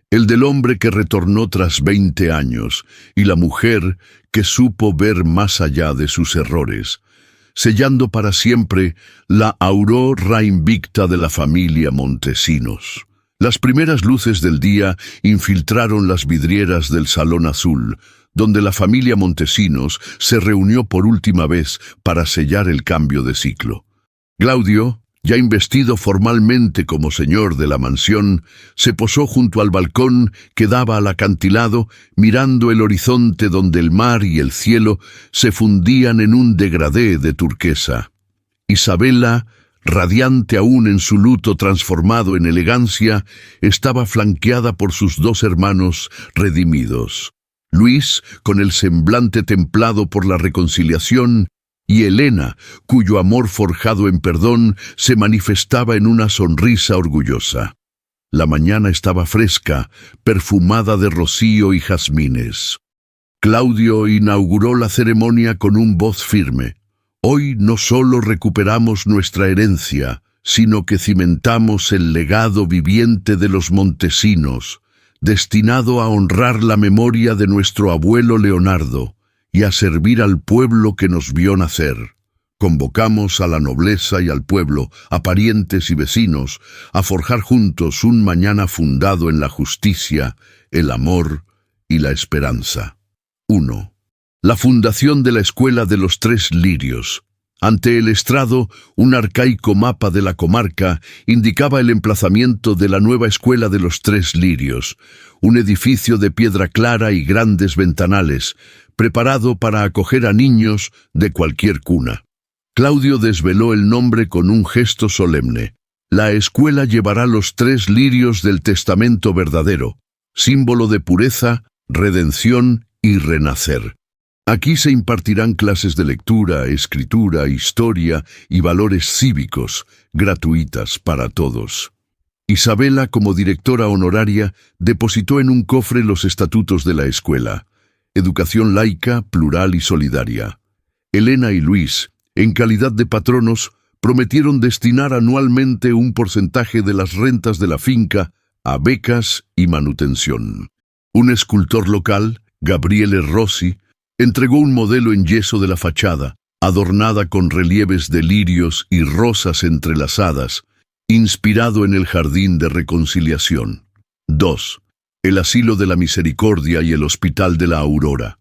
el del hombre que retornó tras 20 años y la mujer que supo ver más allá de sus errores, sellando para siempre la aurora invicta de la familia Montesinos. Las primeras luces del día infiltraron las vidrieras del Salón Azul, donde la familia Montesinos se reunió por última vez para sellar el cambio de ciclo. Claudio, ya investido formalmente como señor de la mansión, se posó junto al balcón que daba al acantilado, mirando el horizonte donde el mar y el cielo se fundían en un degradé de turquesa. Isabela, radiante aún en su luto transformado en elegancia, estaba flanqueada por sus 2 hermanos redimidos. Luis, con el semblante templado por la reconciliación, y Elena, cuyo amor forjado en perdón se manifestaba en una sonrisa orgullosa. La mañana estaba fresca, perfumada de rocío y jazmines. Claudio inauguró la ceremonia con un voz firme. Hoy no solo recuperamos nuestra herencia, sino que cimentamos el legado viviente de los Montesinos, destinado a honrar la memoria de nuestro abuelo Leonardo y a servir al pueblo que nos vio nacer. Convocamos a la nobleza y al pueblo, a parientes y vecinos, a forjar juntos un mañana fundado en la justicia, el amor y la esperanza. 1. La fundación de la Escuela de los 3 Lirios. Ante el estrado, un arcaico mapa de la comarca indicaba el emplazamiento de la nueva escuela de los Tres Lirios, un edificio de piedra clara y grandes ventanales, preparado para acoger a niños de cualquier cuna. Claudio desveló el nombre con un gesto solemne. La escuela llevará los 3 lirios del testamento verdadero, símbolo de pureza, redención y renacer. Aquí se impartirán clases de lectura, escritura, historia y valores cívicos, gratuitas para todos. Isabela, como directora honoraria, depositó en un cofre los estatutos de la escuela. Educación laica, plural y solidaria. Elena y Luis, en calidad de patronos, prometieron destinar anualmente un porcentaje de las rentas de la finca a becas y manutención. Un escultor local, Gabriele Rossi, entregó un modelo en yeso de la fachada, adornada con relieves de lirios y rosas entrelazadas, inspirado en el Jardín de Reconciliación. 2. El Asilo de la Misericordia y el Hospital de la Aurora.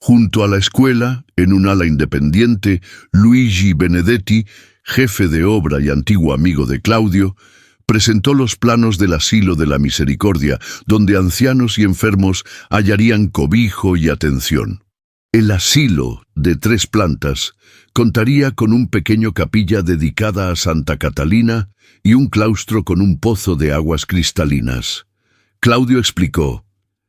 Junto a la escuela, en un ala independiente, Luigi Benedetti, jefe de obra y antiguo amigo de Claudio, presentó los planos del Asilo de la Misericordia, donde ancianos y enfermos hallarían cobijo y atención. El asilo, de 3 plantas, contaría con un pequeño capilla dedicada a Santa Catalina y un claustro con un pozo de aguas cristalinas. Claudio explicó: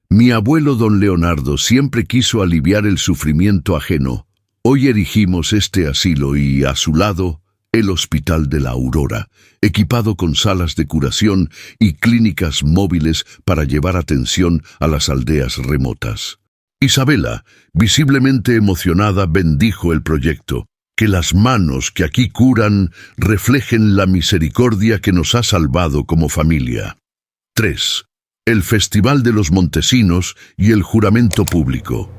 «Mi abuelo don Leonardo siempre quiso aliviar el sufrimiento ajeno. Hoy erigimos este asilo y, a su lado, el Hospital de la Aurora, equipado con salas de curación y clínicas móviles para llevar atención a las aldeas remotas». Isabela, visiblemente emocionada, bendijo el proyecto. Que las manos que aquí curan reflejen la misericordia que nos ha salvado como familia. 3. El Festival de los Montesinos y el juramento público.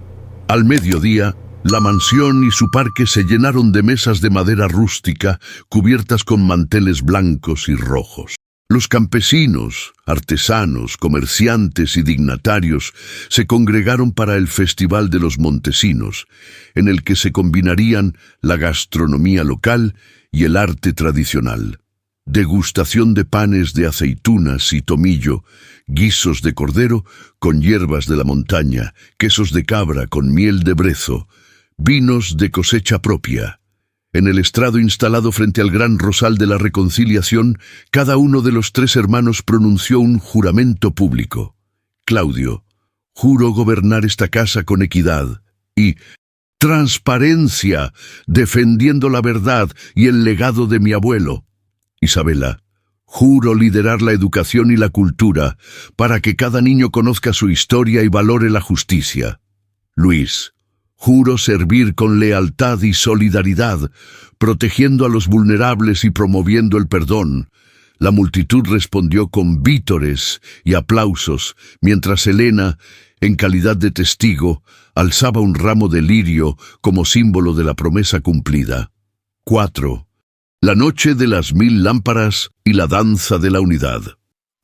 Al mediodía, la mansión y su parque se llenaron de mesas de madera rústica cubiertas con manteles blancos y rojos. Los campesinos, artesanos, comerciantes y dignatarios se congregaron para el Festival de los Montesinos, en el que se combinarían la gastronomía local y el arte tradicional. Degustación de panes de aceitunas y tomillo, guisos de cordero con hierbas de la montaña, quesos de cabra con miel de brezo, vinos de cosecha propia. En el estrado instalado frente al gran rosal de la Reconciliación, cada uno de los 3 hermanos pronunció un juramento público. Claudio: «Juro gobernar esta casa con equidad y transparencia, defendiendo la verdad y el legado de mi abuelo». Isabela: «Juro liderar la educación y la cultura para que cada niño conozca su historia y valore la justicia». Luis: «Juro servir con lealtad y solidaridad, protegiendo a los vulnerables y promoviendo el perdón». La multitud respondió con vítores y aplausos, mientras Elena, en calidad de testigo, alzaba un ramo de lirio como símbolo de la promesa cumplida. 4. La noche de las 1000 lámparas y la danza de la unidad.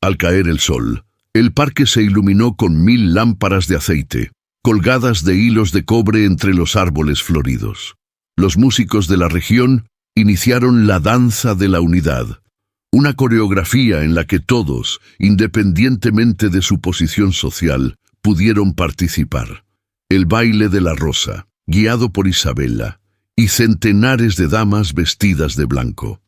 Al caer el sol, el parque se iluminó con 1000 lámparas de aceite, colgadas de hilos de cobre entre los árboles floridos. Los músicos de la región iniciaron la danza de la unidad, una coreografía en la que todos, independientemente de su posición social, pudieron participar. El baile de la rosa, guiado por Isabela, y centenares de damas vestidas de blanco.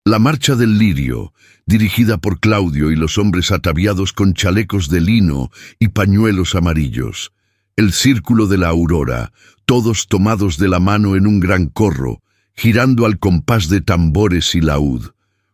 La marcha del lirio, dirigida por Claudio y los hombres ataviados con chalecos de lino y pañuelos amarillos. El círculo de la aurora, todos tomados de la mano en un gran corro, girando al compás de tambores y laúd.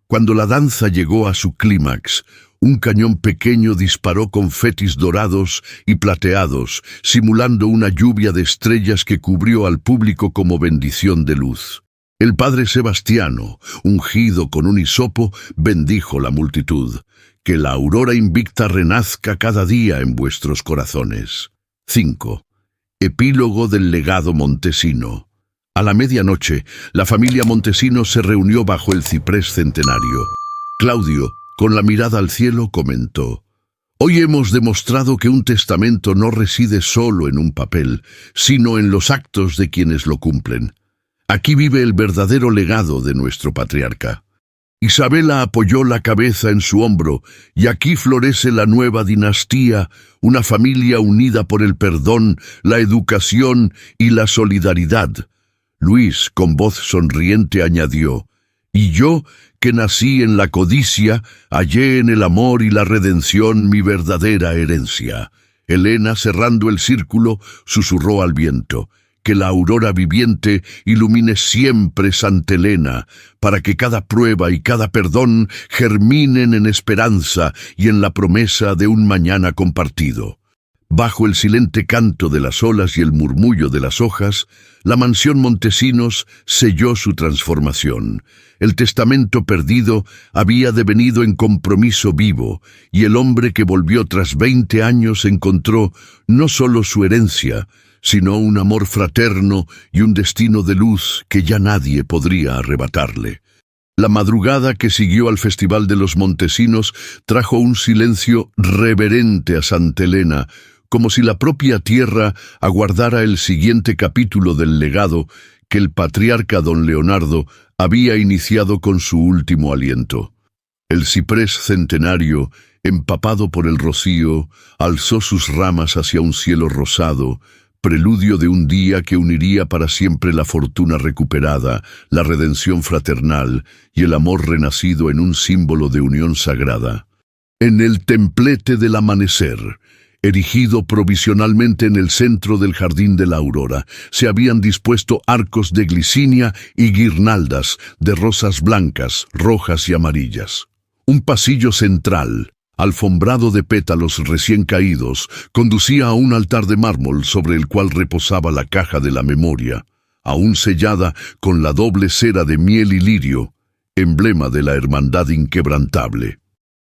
Cuando la danza llegó a su clímax, un cañón pequeño disparó confetis dorados y plateados, simulando una lluvia de estrellas que cubrió al público como bendición de luz. El padre Sebastiano, ungido con un hisopo, bendijo la multitud. Que la aurora invicta renazca cada día en vuestros corazones. 5. Epílogo del legado montesino. A la medianoche, la familia Montesino se reunió bajo el ciprés centenario. Claudio, con la mirada al cielo, comentó: «Hoy hemos demostrado que un testamento no reside solo en un papel, sino en los actos de quienes lo cumplen. Aquí vive el verdadero legado de nuestro patriarca. Isabela apoyó la cabeza en su hombro, y aquí florece la nueva dinastía, una familia unida por el perdón, la educación y la solidaridad. Luis, con voz sonriente, añadió: y yo, que nací en la codicia, hallé en el amor y la redención mi verdadera herencia. Helena, cerrando el círculo, susurró al viento: que la aurora viviente ilumine siempre Santa Elena, para que cada prueba y cada perdón germinen en esperanza y en la promesa de un mañana compartido. Bajo el silente canto de las olas y el murmullo de las hojas, la mansión Montesinos selló su transformación. El testamento perdido había devenido en compromiso vivo, y el hombre que volvió tras 20 años encontró no solo su herencia, sino un amor fraterno y un destino de luz que ya nadie podría arrebatarle. La madrugada que siguió al Festival de los Montesinos trajo un silencio reverente a Santa Elena, como si la propia tierra aguardara el siguiente capítulo del legado que el patriarca don Leonardo había iniciado con su último aliento. El ciprés centenario, empapado por el rocío, alzó sus ramas hacia un cielo rosado, preludio de un día que uniría para siempre la fortuna recuperada, la redención fraternal y el amor renacido en un símbolo de unión sagrada. En el templete del amanecer, erigido provisionalmente en el centro del Jardín de la Aurora, se habían dispuesto arcos de glicinia y guirnaldas de rosas blancas, rojas y amarillas. Un pasillo central, alfombrado de pétalos recién caídos, conducía a un altar de mármol sobre el cual reposaba la caja de la memoria, aún sellada con la doble cera de miel y lirio, emblema de la hermandad inquebrantable.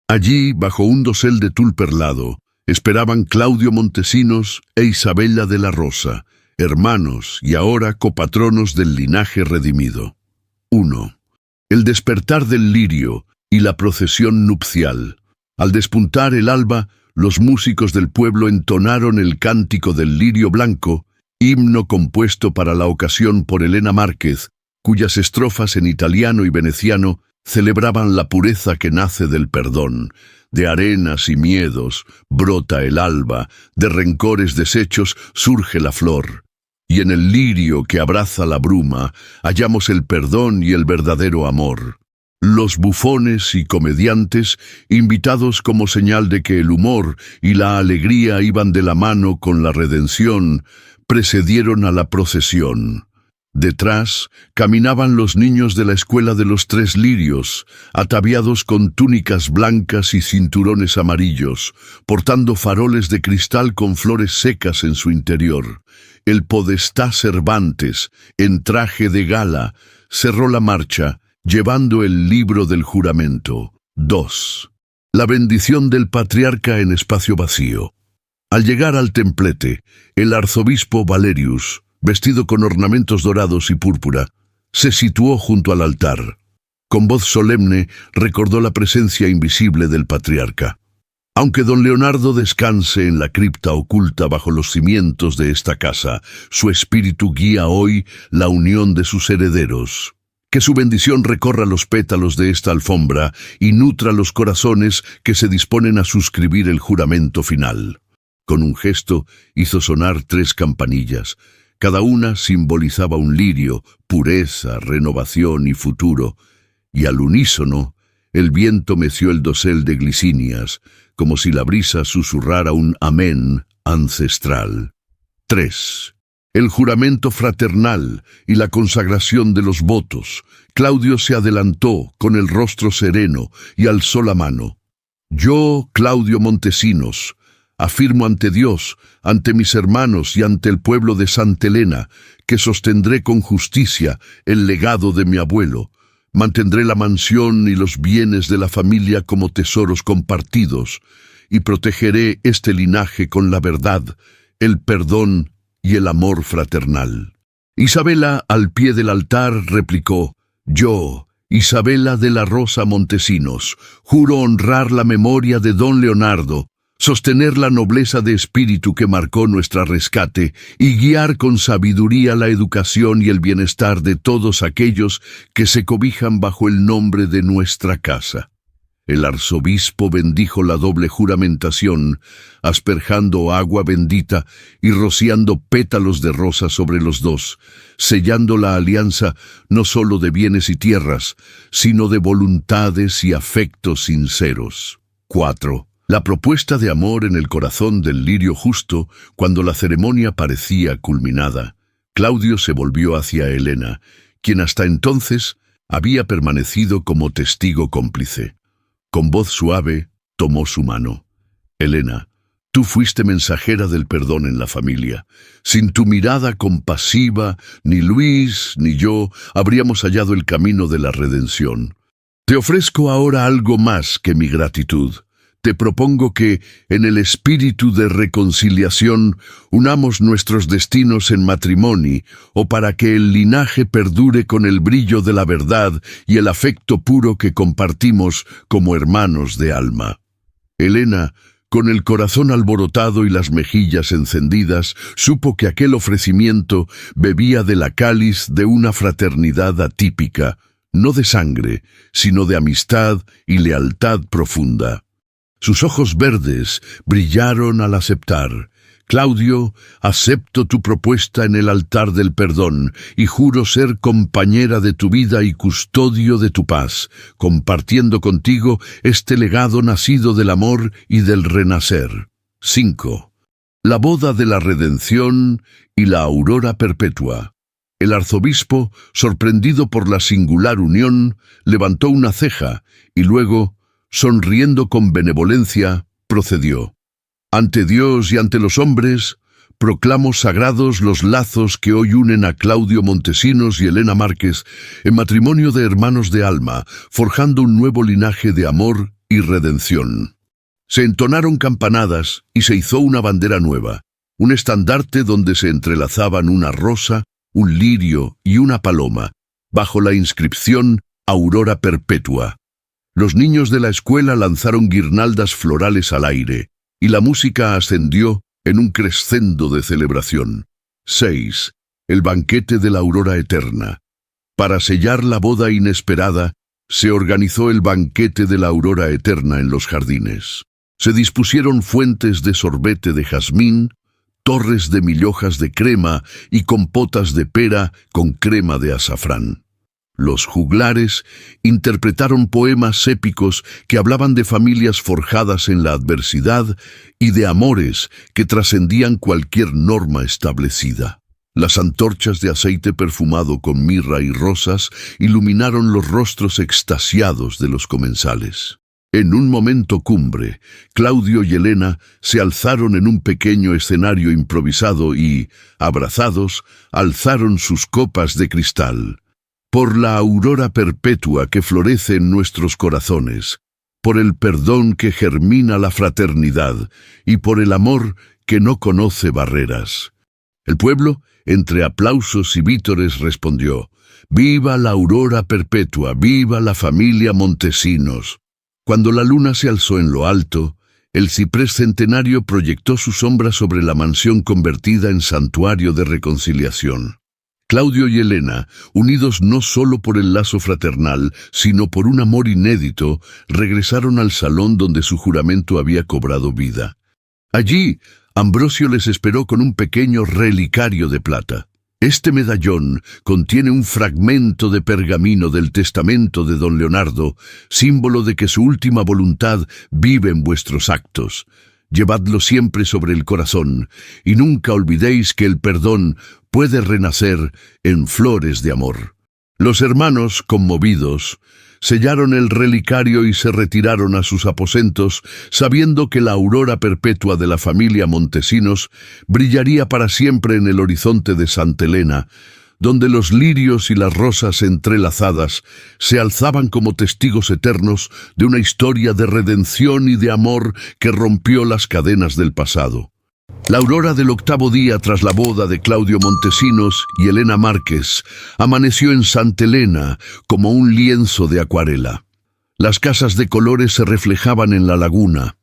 Allí, bajo un dosel de tul perlado, esperaban Claudio Montesinos e Isabela de la Rosa, hermanos y ahora copatronos del linaje redimido. 1. El despertar del lirio y la procesión nupcial. Al despuntar el alba, los músicos del pueblo entonaron el cántico del lirio blanco, himno compuesto para la ocasión por Elena Márquez, cuyas estrofas en italiano y veneciano celebraban la pureza que nace del perdón. De arenas y miedos brota el alba, de rencores deshechos surge la flor. Y en el lirio que abraza la bruma hallamos el perdón y el verdadero amor. Los bufones y comediantes, invitados como señal de que el humor y la alegría iban de la mano con la redención, precedieron a la procesión. Detrás caminaban los niños de la escuela de los 3 lirios, ataviados con túnicas blancas y cinturones amarillos, portando faroles de cristal con flores secas en su interior. El podestá Cervantes, en traje de gala, cerró la marcha, llevando el libro del juramento. 2. La bendición del patriarca en espacio vacío. Al llegar al templete, el arzobispo Valerius, vestido con ornamentos dorados y púrpura, se situó junto al altar. Con voz solemne recordó la presencia invisible del patriarca. Aunque don Leonardo descanse en la cripta oculta bajo los cimientos de esta casa, su espíritu guía hoy la unión de sus herederos. Que su bendición recorra los pétalos de esta alfombra y nutra los corazones que se disponen a suscribir el juramento final. Con un gesto hizo sonar 3 campanillas. Cada una simbolizaba un lirio, pureza, renovación y futuro, y al unísono el viento meció el dosel de glicinias, como si la brisa susurrara un amén ancestral. 3. El juramento fraternal y la consagración de los votos. Claudio se adelantó con el rostro sereno y alzó la mano. Yo, Claudio Montesinos, afirmo ante Dios, ante mis hermanos y ante el pueblo de Santa Elena, que sostendré con justicia el legado de mi abuelo. Mantendré la mansión y los bienes de la familia como tesoros compartidos, y protegeré este linaje con la verdad, el perdón y el amor fraternal. Isabela, al pie del altar, replicó: Yo, Isabela de la Rosa Montesinos, juro honrar la memoria de don Leonardo, sostener la nobleza de espíritu que marcó nuestra rescate y guiar con sabiduría la educación y el bienestar de todos aquellos que se cobijan bajo el nombre de nuestra casa. El arzobispo bendijo la doble juramentación, asperjando agua bendita y rociando pétalos de rosa sobre los dos, sellando la alianza no solo de bienes y tierras, sino de voluntades y afectos sinceros. 4. La propuesta de amor en el corazón del lirio justo, cuando la ceremonia parecía culminada. Claudio se volvió hacia Helena, quien hasta entonces había permanecido como testigo cómplice. Con voz suave, tomó su mano. Helena, tú fuiste mensajera del perdón en la familia. Sin tu mirada compasiva, ni Luis ni yo habríamos hallado el camino de la redención. Te ofrezco ahora algo más que mi gratitud. Te propongo que, en el espíritu de reconciliación, unamos nuestros destinos en matrimonio, o para que el linaje perdure con el brillo de la verdad y el afecto puro que compartimos como hermanos de alma. Helena, con el corazón alborotado y las mejillas encendidas, supo que aquel ofrecimiento bebía de la cáliz de una fraternidad atípica, no de sangre, sino de amistad y lealtad profunda. Sus ojos verdes brillaron al aceptar. Claudio, acepto tu propuesta en el altar del perdón y juro ser compañera de tu vida y custodio de tu paz, compartiendo contigo este legado nacido del amor y del renacer. 5. La boda de la redención y la aurora perpetua. El arzobispo, sorprendido por la singular unión, levantó una ceja y luego, sonriendo con benevolencia, procedió. Ante Dios y ante los hombres, proclamo sagrados los lazos que hoy unen a Claudio Montesinos y Helena Márquez en matrimonio de hermanos de alma, forjando un nuevo linaje de amor y redención. Se entonaron campanadas y se izó una bandera nueva, un estandarte donde se entrelazaban una rosa, un lirio y una paloma, bajo la inscripción Aurora Perpetua. Los niños de la escuela lanzaron guirnaldas florales al aire, y la música ascendió en un crescendo de celebración. 6. El banquete de la aurora eterna. Para sellar la boda inesperada, se organizó el banquete de la aurora eterna en los jardines. Se dispusieron fuentes de sorbete de jazmín, torres de mil hojas de crema y compotas de pera con crema de azafrán. Los juglares interpretaron poemas épicos que hablaban de familias forjadas en la adversidad y de amores que trascendían cualquier norma establecida. Las antorchas de aceite perfumado con mirra y rosas iluminaron los rostros extasiados de los comensales. En un momento cumbre, Claudio y Helena se alzaron en un pequeño escenario improvisado y, abrazados, alzaron sus copas de cristal. Por la aurora perpetua que florece en nuestros corazones, por el perdón que germina la fraternidad y por el amor que no conoce barreras. El pueblo, entre aplausos y vítores, respondió: «¡Viva la aurora perpetua! ¡Viva la familia Montesinos!». Cuando la luna se alzó en lo alto, el ciprés centenario proyectó su sombra sobre la mansión convertida en santuario de reconciliación. Claudio y Helena, unidos no solo por el lazo fraternal, sino por un amor inédito, regresaron al salón donde su juramento había cobrado vida. Allí, Ambrosio les esperó con un pequeño relicario de plata. Este medallón contiene un fragmento de pergamino del testamento de don Leonardo, símbolo de que su última voluntad vive en vuestros actos. Llevadlo siempre sobre el corazón, y nunca olvidéis que el perdón puede renacer en flores de amor. Los hermanos, conmovidos, sellaron el relicario y se retiraron a sus aposentos, sabiendo que la aurora perpetua de la familia Montesinos brillaría para siempre en el horizonte de Santa Elena, donde los lirios y las rosas entrelazadas se alzaban como testigos eternos de una historia de redención y de amor que rompió las cadenas del pasado. La aurora del 8º día tras la boda de Claudio Montesinos y Helena Márquez amaneció en Santa Elena como un lienzo de acuarela. Las casas de colores se reflejaban en la laguna.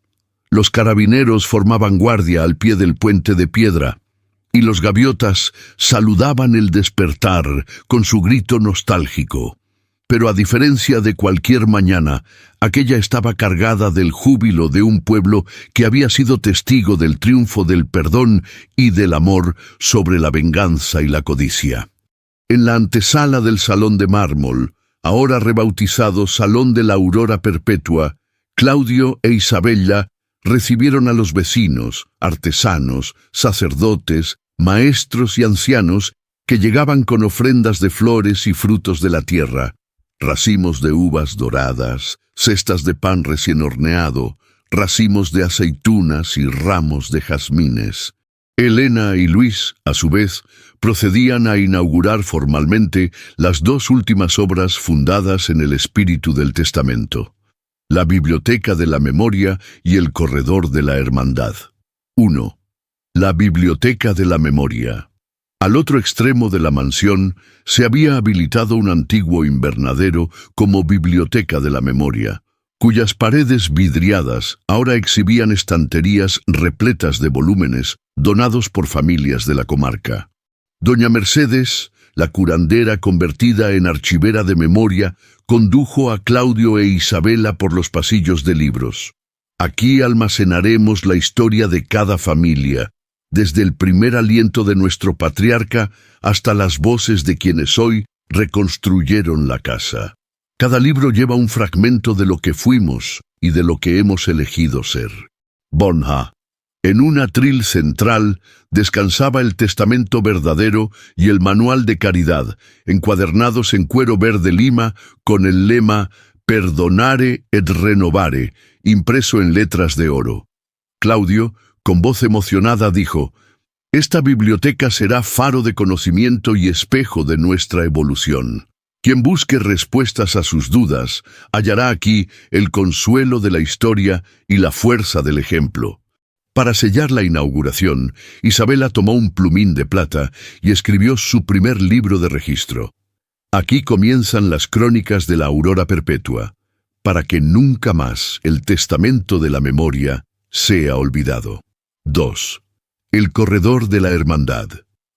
Los carabineros formaban guardia al pie del puente de piedra, y los gaviotas saludaban el despertar con su grito nostálgico. Pero a diferencia de cualquier mañana, aquella estaba cargada del júbilo de un pueblo que había sido testigo del triunfo del perdón y del amor sobre la venganza y la codicia. En la antesala del Salón de Mármol, ahora rebautizado Salón de la Aurora Perpetua, Claudio e Isabella recibieron a los vecinos, artesanos, sacerdotes, maestros y ancianos que llegaban con ofrendas de flores y frutos de la tierra, racimos de uvas doradas, cestas de pan recién horneado, racimos de aceitunas y ramos de jazmines. Elena y Luis, a su vez, procedían a inaugurar formalmente las dos últimas obras fundadas en el espíritu del Testamento: la Biblioteca de la Memoria y el Corredor de la Hermandad. 1. La Biblioteca de la Memoria. Al otro extremo de la mansión se había habilitado un antiguo invernadero como Biblioteca de la Memoria, cuyas paredes vidriadas ahora exhibían estanterías repletas de volúmenes donados por familias de la comarca. Doña Mercedes, la curandera convertida en archivera de memoria, condujo a Claudio e Isabela por los pasillos de libros. Aquí almacenaremos la historia de cada familia, desde el primer aliento de nuestro patriarca hasta las voces de quienes hoy reconstruyeron la casa. Cada libro lleva un fragmento de lo que fuimos y de lo que hemos elegido ser. Bonha. En un atril central descansaba el Testamento verdadero y el Manual de Caridad, encuadernados en cuero verde lima con el lema «Perdonare et renovare», impreso en letras de oro. Claudio, con voz emocionada, dijo: «Esta biblioteca será faro de conocimiento y espejo de nuestra evolución. Quien busque respuestas a sus dudas hallará aquí el consuelo de la historia y la fuerza del ejemplo». Para sellar la inauguración, Isabela tomó un plumín de plata y escribió su primer libro de registro. Aquí comienzan las crónicas de la Aurora Perpetua, para que nunca más el Testamento de la Memoria sea olvidado. 2. El Corredor de la Hermandad.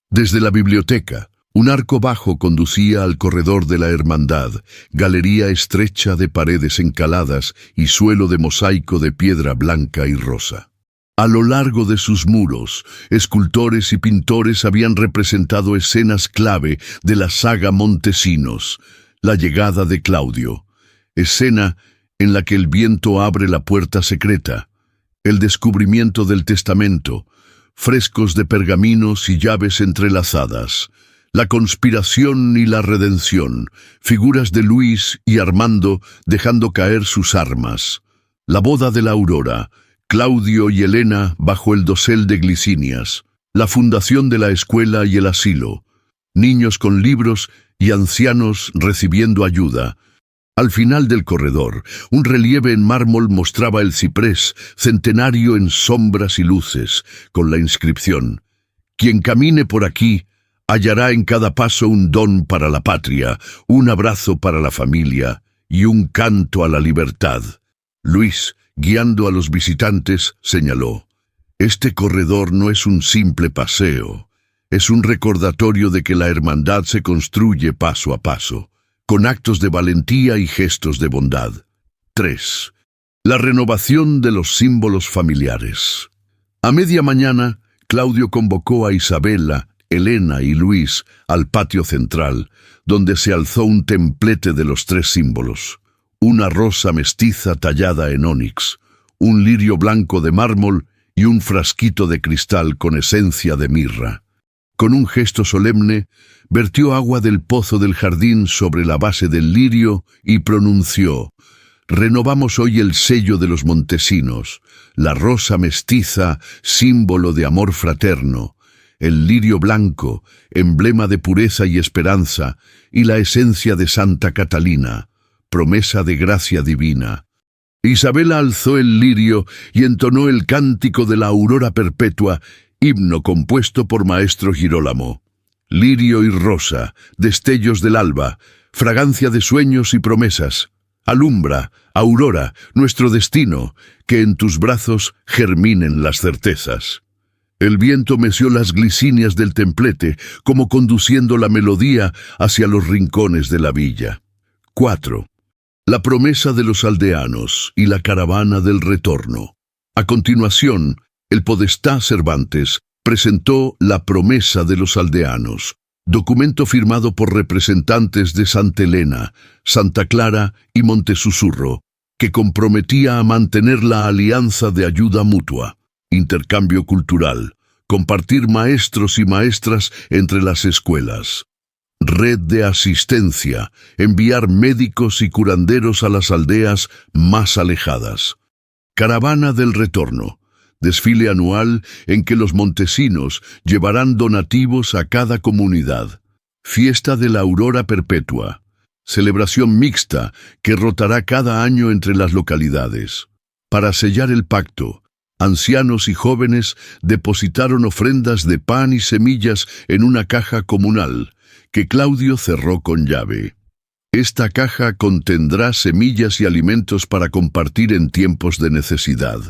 Desde la biblioteca, un arco bajo conducía al Corredor de la Hermandad, galería estrecha de paredes encaladas y suelo de mosaico de piedra blanca y rosa. A lo largo de sus muros, escultores y pintores habían representado escenas clave de la saga Montesinos, la llegada de Claudio, escena en la que el viento abre la puerta secreta, el descubrimiento del testamento, frescos de pergaminos y llaves entrelazadas, la conspiración y la redención, figuras de Luis y Armando dejando caer sus armas, la boda de la Aurora, Claudio y Elena bajo el dosel de glicinias, la fundación de la escuela y el asilo, niños con libros y ancianos recibiendo ayuda. Al final del corredor, un relieve en mármol mostraba el ciprés, centenario en sombras y luces, con la inscripción: «Quien camine por aquí hallará en cada paso un don para la patria, un abrazo para la familia y un canto a la libertad». Luis, guiando a los visitantes, señaló: «Este corredor no es un simple paseo, es un recordatorio de que la hermandad se construye paso a paso, con actos de valentía y gestos de bondad». 3. La renovación de los símbolos familiares. A media mañana, Claudio convocó a Isabela, Elena y Luis al patio central, donde se alzó un templete de los tres símbolos: una rosa mestiza tallada en ónix, un lirio blanco de mármol y un frasquito de cristal con esencia de mirra. Con un gesto solemne, vertió agua del pozo del jardín sobre la base del lirio y pronunció: «Renovamos hoy el sello de los Montesinos, la rosa mestiza, símbolo de amor fraterno, el lirio blanco, emblema de pureza y esperanza, y la esencia de Santa Catalina, promesa de gracia divina». Isabela alzó el lirio y entonó el cántico de la Aurora Perpetua, himno compuesto por Maestro Girolamo. Lirio y rosa, destellos del alba, fragancia de sueños y promesas. Alumbra, aurora, nuestro destino, que en tus brazos germinen las certezas. El viento meció las glicinias del templete, como conduciendo la melodía hacia los rincones de la villa. 4. La promesa de los aldeanos y la caravana del retorno. A continuación, el podestá Cervantes presentó la promesa de los aldeanos, documento firmado por representantes de Santa Elena, Santa Clara y Montesusurro, que comprometía a mantener la alianza de ayuda mutua, intercambio cultural, compartir maestros y maestras entre las escuelas, red de asistencia, enviar médicos y curanderos a las aldeas más alejadas. Caravana del retorno, desfile anual en que los montesinos llevarán donativos a cada comunidad. Fiesta de la aurora perpetua, celebración mixta que rotará cada año entre las localidades. Para sellar el pacto, ancianos y jóvenes depositaron ofrendas de pan y semillas en una caja comunal, que Claudio cerró con llave. Esta caja contendrá semillas y alimentos para compartir en tiempos de necesidad.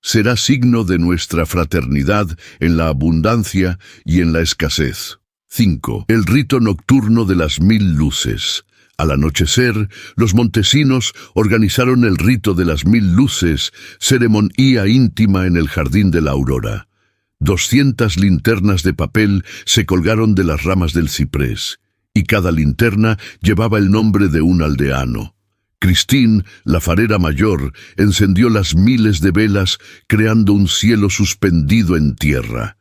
Será signo de nuestra fraternidad en la abundancia y en la escasez. 5. El rito nocturno de las 1000 luces. Al anochecer, los montesinos organizaron el rito de las 1000 luces, ceremonia íntima en el Jardín de la Aurora. 200 linternas de papel se colgaron de las ramas del ciprés, y cada linterna llevaba el nombre de un aldeano. Cristín, la farera mayor, encendió las miles de velas, creando un cielo suspendido en tierra.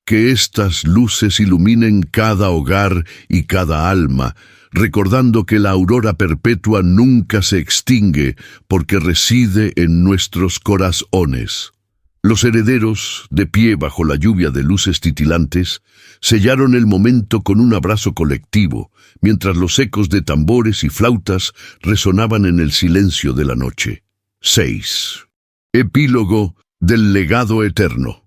Que estas luces iluminen cada hogar y cada alma, recordando que la aurora perpetua nunca se extingue porque reside en nuestros corazones. Los herederos, de pie bajo la lluvia de luces titilantes, sellaron el momento con un abrazo colectivo, mientras los ecos de tambores y flautas resonaban en el silencio de la noche. 6. Epílogo del legado eterno.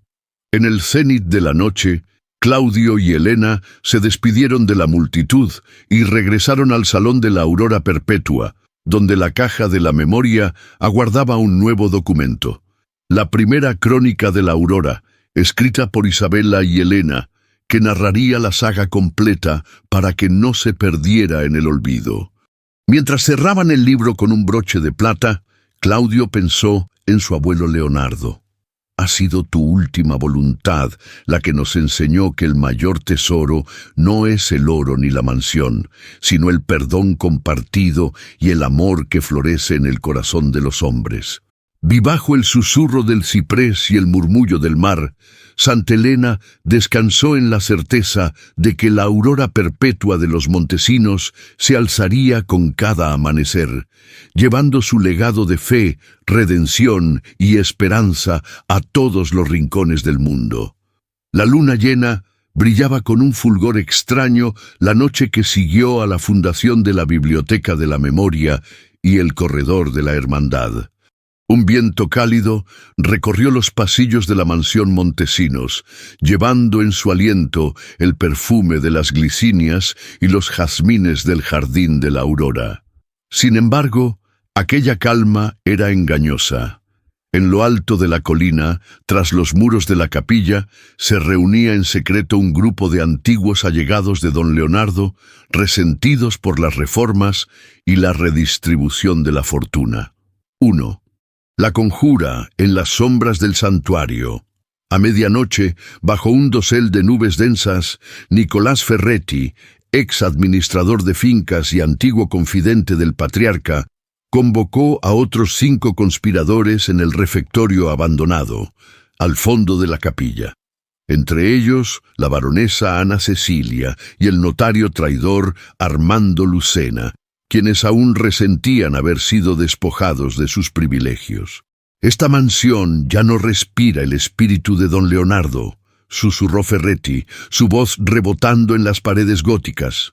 En el cenit de la noche, Claudio y Elena se despidieron de la multitud y regresaron al salón de la aurora perpetua, donde la caja de la memoria aguardaba un nuevo documento. La primera crónica de la aurora, escrita por Isabela y Elena, que narraría la saga completa para que no se perdiera en el olvido. Mientras cerraban el libro con un broche de plata, Claudio pensó en su abuelo Leonardo. Ha sido tu última voluntad la que nos enseñó que el mayor tesoro no es el oro ni la mansión, sino el perdón compartido y el amor que florece en el corazón de los hombres. Vi bajo el susurro del ciprés y el murmullo del mar, Santa Elena descansó en la certeza de que la aurora perpetua de los montesinos se alzaría con cada amanecer, llevando su legado de fe, redención y esperanza a todos los rincones del mundo. La luna llena brillaba con un fulgor extraño la noche que siguió a la fundación de la Biblioteca de la Memoria y el Corredor de la Hermandad. Un viento cálido recorrió los pasillos de la mansión Montesinos, llevando en su aliento el perfume de las glicinias y los jazmines del Jardín de la Aurora. Sin embargo, aquella calma era engañosa. En lo alto de la colina, tras los muros de la capilla, se reunía en secreto un grupo de antiguos allegados de don Leonardo, resentidos por las reformas y la redistribución de la fortuna. 1. La conjura en las sombras del santuario. A medianoche, bajo un dosel de nubes densas, Nicolás Ferretti, ex administrador de fincas y antiguo confidente del patriarca, convocó a otros 5 conspiradores en el refectorio abandonado, al fondo de la capilla. Entre ellos, la baronesa Ana Cecilia y el notario traidor Armando Lucena, quienes aún resentían haber sido despojados de sus privilegios. «Esta mansión ya no respira el espíritu de don Leonardo», susurró Ferretti, su voz rebotando en las paredes góticas.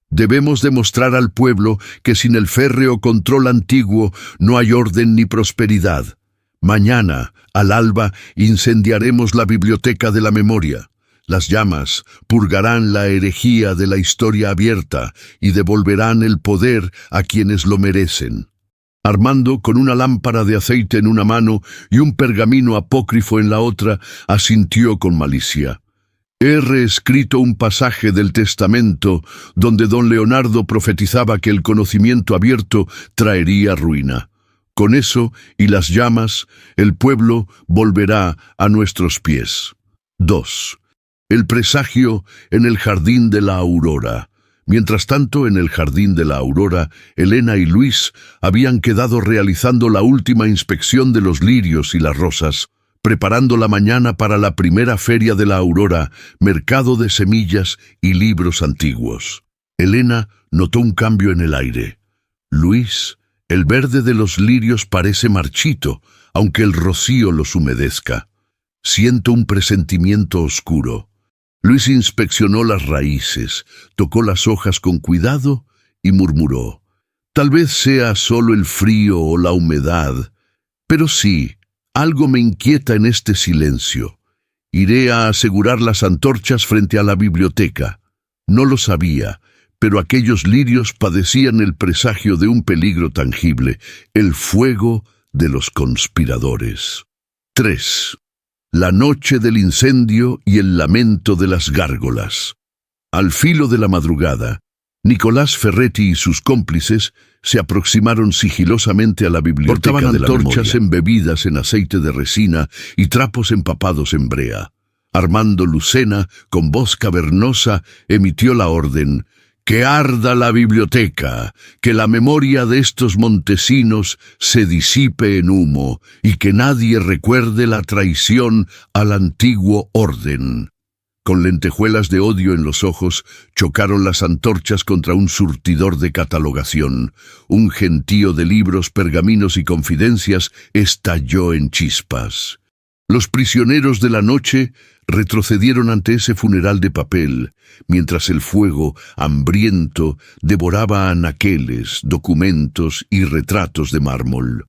«Debemos demostrar al pueblo que sin el férreo control antiguo no hay orden ni prosperidad. Mañana, al alba, incendiaremos la Biblioteca de la Memoria. Las llamas purgarán la herejía de la historia abierta y devolverán el poder a quienes lo merecen». Armando, con una lámpara de aceite en una mano y un pergamino apócrifo en la otra, asintió con malicia. He reescrito un pasaje del Testamento donde don Leonardo profetizaba que el conocimiento abierto traería ruina. Con eso y las llamas, el pueblo volverá a nuestros pies. 2. El presagio en el jardín de la aurora. Mientras tanto, en el jardín de la aurora, Elena y Luis habían quedado realizando la última inspección de los lirios y las rosas, preparando la mañana para la primera feria de la aurora, mercado de semillas y libros antiguos. Elena notó un cambio en el aire. Luis, el verde de los lirios parece marchito, aunque el rocío los humedezca. Siento un presentimiento oscuro. Luis inspeccionó las raíces, tocó las hojas con cuidado y murmuró: tal vez sea solo el frío o la humedad, pero sí, algo me inquieta en este silencio. Iré a asegurar las antorchas frente a la biblioteca. No lo sabía, pero aquellos lirios padecían el presagio de un peligro tangible, el fuego de los conspiradores. 3. La noche del incendio y el lamento de las gárgolas. Al filo de la madrugada, Nicolás Ferretti y sus cómplices se aproximaron sigilosamente a la biblioteca. Portaban antorchas embebidas en aceite de resina y trapos empapados en brea. Armando Lucena, con voz cavernosa, emitió la orden: «¡Que arda la biblioteca! ¡Que la memoria de estos montesinos se disipe en humo y que nadie recuerde la traición al antiguo orden!». Con lentejuelas de odio en los ojos, chocaron las antorchas contra un surtidor de catalogación. Un gentío de libros, pergaminos y confidencias estalló en chispas. Los prisioneros de la noche retrocedieron ante ese funeral de papel, mientras el fuego, hambriento, devoraba anaqueles, documentos y retratos de mármol.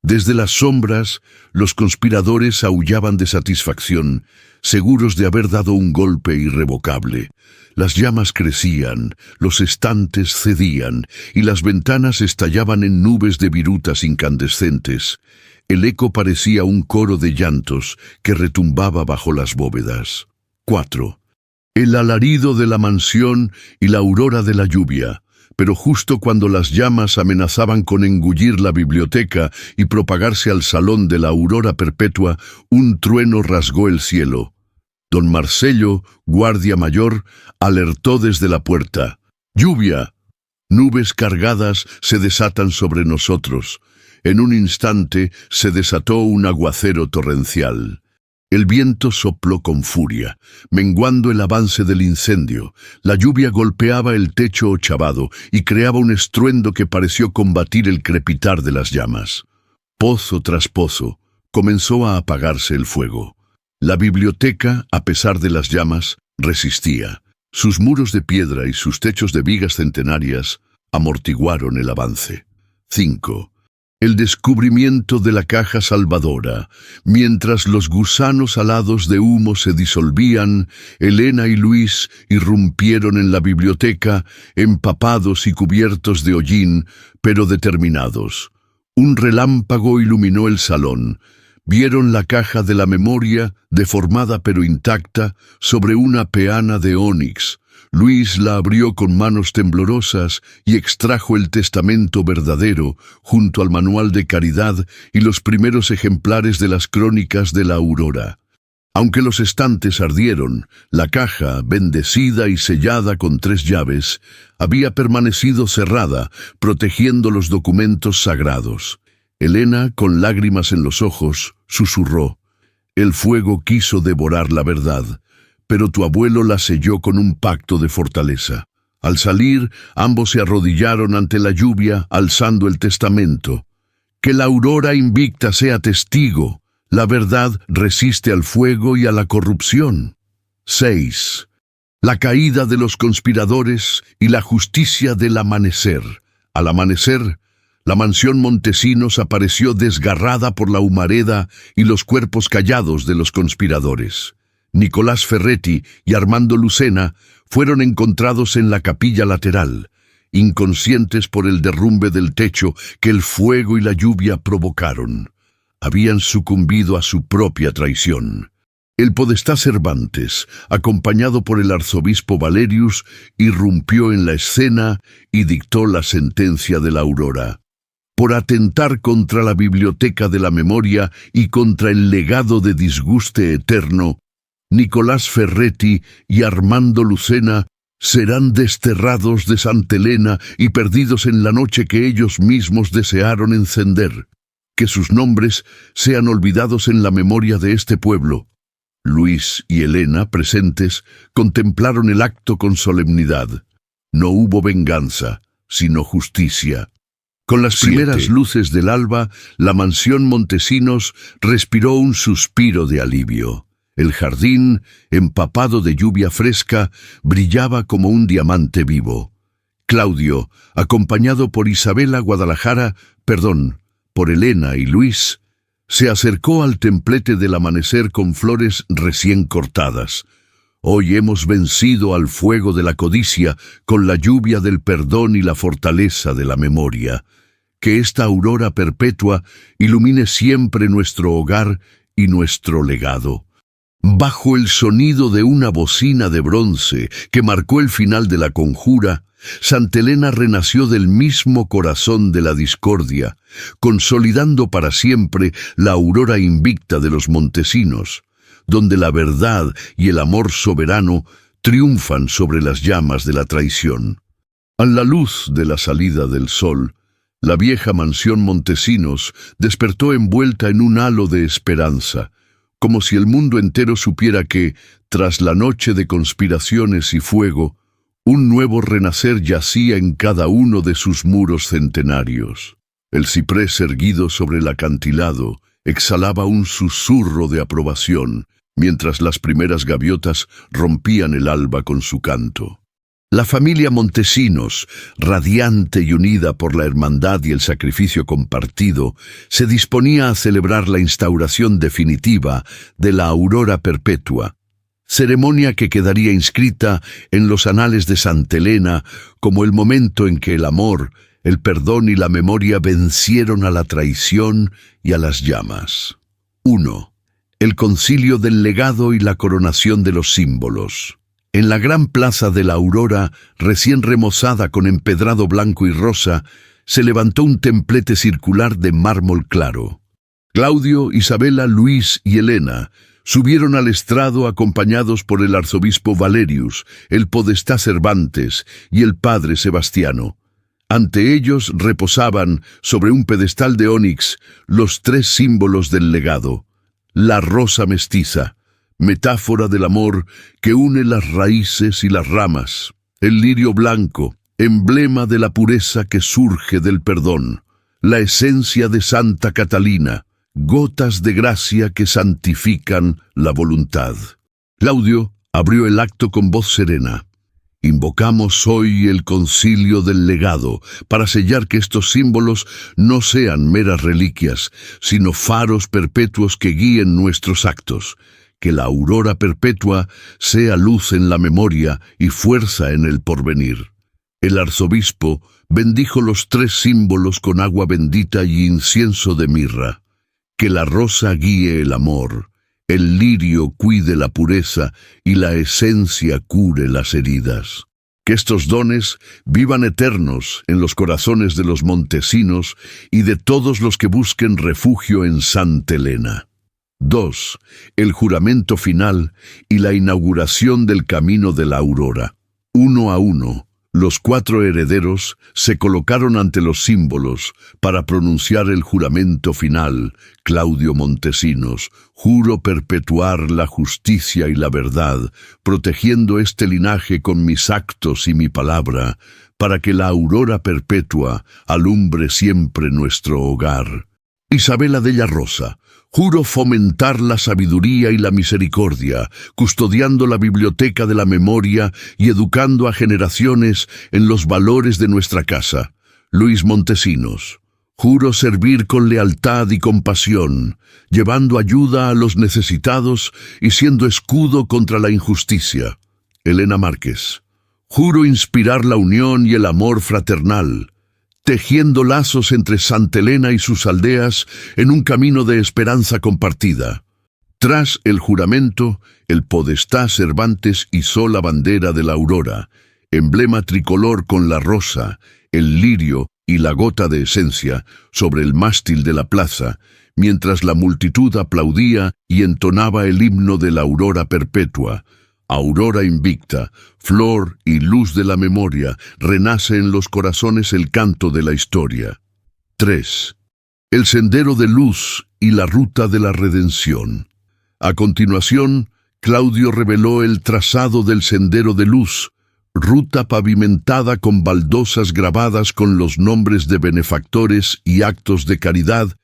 Desde las sombras, los conspiradores aullaban de satisfacción, seguros de haber dado un golpe irrevocable. Las llamas crecían, los estantes cedían, y las ventanas estallaban en nubes de virutas incandescentes. El eco parecía un coro de llantos que retumbaba bajo las bóvedas. 4. El alarido de la mansión y la aurora de la lluvia. Pero justo cuando las llamas amenazaban con engullir la biblioteca y propagarse al salón de la aurora perpetua, un trueno rasgó el cielo. Don Marcello, guardia mayor, alertó desde la puerta: «¡Lluvia! Nubes cargadas se desatan sobre nosotros». En un instante se desató un aguacero torrencial. El viento sopló con furia, menguando el avance del incendio. La lluvia golpeaba el techo ochavado y creaba un estruendo que pareció combatir el crepitar de las llamas. Pozo tras pozo, comenzó a apagarse el fuego. La biblioteca, a pesar de las llamas, resistía. Sus muros de piedra y sus techos de vigas centenarias amortiguaron el avance. 5. El descubrimiento de la caja salvadora. Mientras los gusanos alados de humo se disolvían, Elena y Luis irrumpieron en la biblioteca, empapados y cubiertos de hollín, pero determinados. Un relámpago iluminó el salón. Vieron la caja de la memoria, deformada pero intacta, sobre una peana de ónix. Luis la abrió con manos temblorosas y extrajo el testamento verdadero, junto al manual de caridad y los primeros ejemplares de las crónicas de la aurora. Aunque los estantes ardieron, la caja, bendecida y sellada con 3 llaves, había permanecido cerrada, protegiendo los documentos sagrados. Elena, con lágrimas en los ojos, susurró: «El fuego quiso devorar la verdad, pero tu abuelo la selló con un pacto de fortaleza». Al salir, ambos se arrodillaron ante la lluvia, alzando el testamento. «Que la aurora invicta sea testigo. La verdad resiste al fuego y a la corrupción». 6. La caída de los conspiradores y la justicia del amanecer. Al amanecer, la mansión Montesinos apareció desgarrada por la humareda y los cuerpos callados de los conspiradores. Nicolás Ferretti y Armando Lucena fueron encontrados en la capilla lateral. inconscientes por el derrumbe del techo que el fuego y la lluvia provocaron. Habían sucumbido a su propia traición. El podestá Cervantes, acompañado por el arzobispo Valerius, irrumpió en la escena y dictó la sentencia de la aurora. Por atentar contra la biblioteca de la memoria y contra el legado de disguste eterno, Nicolás Ferretti y Armando Lucena serán desterrados de Santa Elena y perdidos en la noche que ellos mismos desearon encender. Que sus nombres sean olvidados en la memoria de este pueblo. Luis y Elena, presentes, contemplaron el acto con solemnidad. No hubo venganza, sino justicia. Con las primeras luces del alba, la mansión Montesinos respiró un suspiro de alivio. El jardín, empapado de lluvia fresca, brillaba como un diamante vivo. Claudio, acompañado por Isabela por Elena y Luis, se acercó al templete del amanecer con flores recién cortadas. Hoy hemos vencido al fuego de la codicia con la lluvia del perdón y la fortaleza de la memoria. Que esta aurora perpetua ilumine siempre nuestro hogar y nuestro legado. Bajo el sonido de una bocina de bronce que marcó el final de la conjura, Santa Elena renació del mismo corazón de la discordia, consolidando para siempre la aurora invicta de los Montesinos, donde la verdad y el amor soberano triunfan sobre las llamas de la traición. A la luz de la salida del sol, la vieja mansión Montesinos despertó envuelta en un halo de esperanza, como si el mundo entero supiera que, tras la noche de conspiraciones y fuego, un nuevo renacer yacía en cada uno de sus muros centenarios. El ciprés erguido sobre el acantilado exhalaba un susurro de aprobación, mientras las primeras gaviotas rompían el alba con su canto. La familia Montesinos, radiante y unida por la hermandad y el sacrificio compartido, se disponía a celebrar la instauración definitiva de la aurora perpetua, ceremonia que quedaría inscrita en los anales de Santa Elena como el momento en que el amor, el perdón y la memoria vencieron a la traición y a las llamas. 1. El concilio del legado y la coronación de los símbolos. En la gran plaza de la Aurora, recién remozada con empedrado blanco y rosa, se levantó un templete circular de mármol claro. Claudio, Isabela, Luis y Elena subieron al estrado acompañados por el arzobispo Valerius, el podestá Cervantes y el padre Sebastiano. Ante ellos reposaban, sobre un pedestal de ónix, los tres símbolos del legado. La rosa mestiza, metáfora del amor que une las raíces y las ramas. El lirio blanco, emblema de la pureza que surge del perdón. La esencia de Santa Catalina, gotas de gracia que santifican la voluntad. Claudio abrió el acto con voz serena. Invocamos hoy el concilio del legado para sellar que estos símbolos no sean meras reliquias, sino faros perpetuos que guíen nuestros actos. Que la aurora perpetua sea luz en la memoria y fuerza en el porvenir. El arzobispo bendijo los tres símbolos con agua bendita y incienso de mirra. Que la rosa guíe el amor, el lirio cuide la pureza y la esencia cure las heridas. Que estos dones vivan eternos en los corazones de los Montesinos y de todos los que busquen refugio en Santa Elena. 2. El juramento final y la inauguración del camino de la aurora. 1 a 1. Los 4 herederos se colocaron ante los símbolos para pronunciar el juramento final. Claudio Montesinos, juro perpetuar la justicia y la verdad, protegiendo este linaje con mis actos y mi palabra, para que la aurora perpetua alumbre siempre nuestro hogar. Isabela Della Rosa, juro fomentar la sabiduría y la misericordia, custodiando la biblioteca de la memoria y educando a generaciones en los valores de nuestra casa. Luis Montesinos, juro servir con lealtad y compasión, llevando ayuda a los necesitados y siendo escudo contra la injusticia. Elena Márquez, Juro inspirar la unión y el amor fraternal, tejiendo lazos entre Santa Elena y sus aldeas en un camino de esperanza compartida. Tras el juramento, el podestá Cervantes izó la bandera de la aurora, emblema tricolor con la rosa, el lirio y la gota de esencia sobre el mástil de la plaza, mientras la multitud aplaudía y entonaba el himno de la aurora perpetua. Aurora invicta, flor y luz de la memoria, renace en los corazones el canto de la historia. 3. El sendero de luz y la ruta de la redención. A continuación, Claudio reveló el trazado del sendero de luz, ruta pavimentada con baldosas grabadas con los nombres de benefactores y actos de caridad,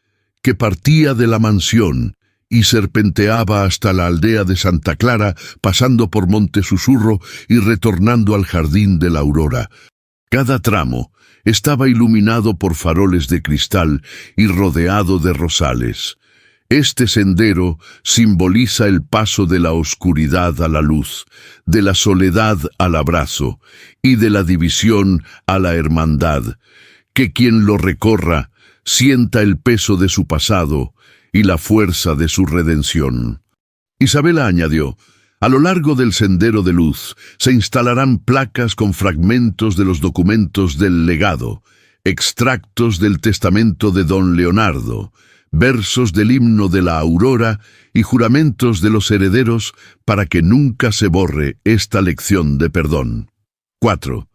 que partía de la mansión y serpenteaba hasta la aldea de Santa Clara, pasando por Monte Susurro y retornando al Jardín de la Aurora. Cada tramo estaba iluminado por faroles de cristal y rodeado de rosales. Este sendero simboliza el paso de la oscuridad a la luz, de la soledad al abrazo y de la división a la hermandad. Que quien lo recorra sienta el peso de su pasado y la fuerza de su redención. Isabela añadió: a lo largo del sendero de luz se instalarán placas con fragmentos de los documentos del legado, extractos del testamento de don Leonardo, versos del himno de la aurora y juramentos de los herederos para que nunca se borre esta lección de perdón. 4.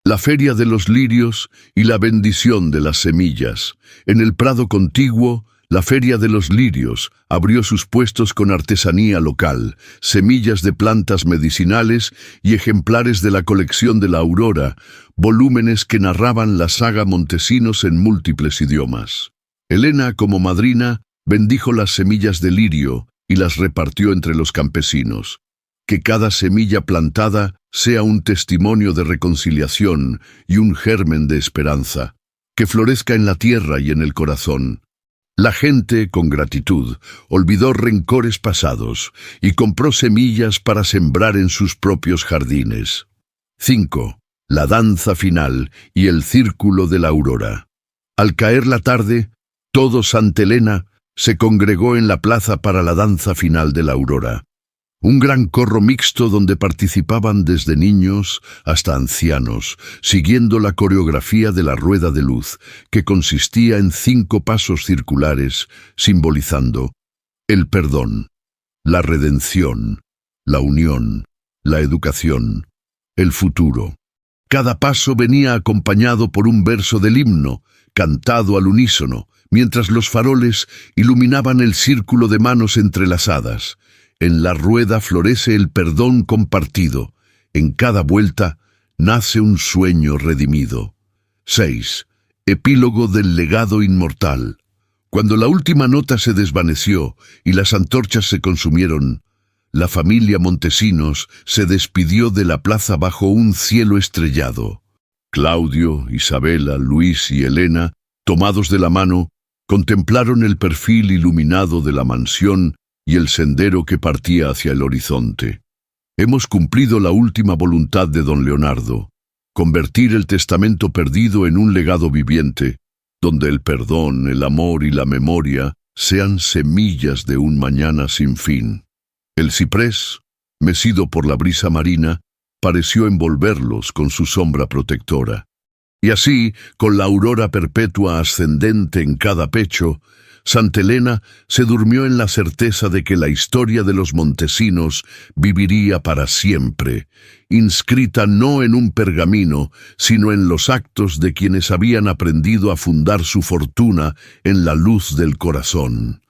La feria de los lirios y la bendición de las semillas. En el prado contiguo, la Feria de los Lirios abrió sus puestos con artesanía local, semillas de plantas medicinales y ejemplares de la colección de la Aurora, volúmenes que narraban la saga Montesinos en múltiples idiomas. Elena, como madrina, bendijo las semillas de lirio y las repartió entre los campesinos. Que cada semilla plantada sea un testimonio de reconciliación y un germen de esperanza, que florezca en la tierra y en el corazón. La gente, con gratitud, olvidó rencores pasados y compró semillas para sembrar en sus propios jardines. 5. La danza final y el círculo de la aurora. Al caer la tarde, todo Santa Elena se congregó en la plaza para la danza final de la aurora. Un gran corro mixto donde participaban desde niños hasta ancianos, siguiendo la coreografía de la rueda de luz, que consistía en 5 pasos circulares, simbolizando el perdón, la redención, la unión, la educación, el futuro. Cada paso venía acompañado por un verso del himno, cantado al unísono, mientras los faroles iluminaban el círculo de manos entrelazadas. En la rueda florece el perdón compartido. En cada vuelta nace un sueño redimido. 6. Epílogo del legado inmortal. Cuando la última nota se desvaneció y las antorchas se consumieron, la familia Montesinos se despidió de la plaza bajo un cielo estrellado. Claudio, Isabela, Luis y Elena, tomados de la mano, contemplaron el perfil iluminado de la mansión y el sendero que partía hacia el horizonte. Hemos cumplido la última voluntad de don Leonardo, convertir el testamento perdido en un legado viviente, donde el perdón, el amor y la memoria sean semillas de un mañana sin fin. El ciprés, mecido por la brisa marina, pareció envolverlos con su sombra protectora. Y así, con la aurora perpetua ascendente en cada pecho, Santa Elena se durmió en la certeza de que la historia de los Montesinos viviría para siempre, inscrita no en un pergamino, sino en los actos de quienes habían aprendido a fundar su fortuna en la luz del corazón.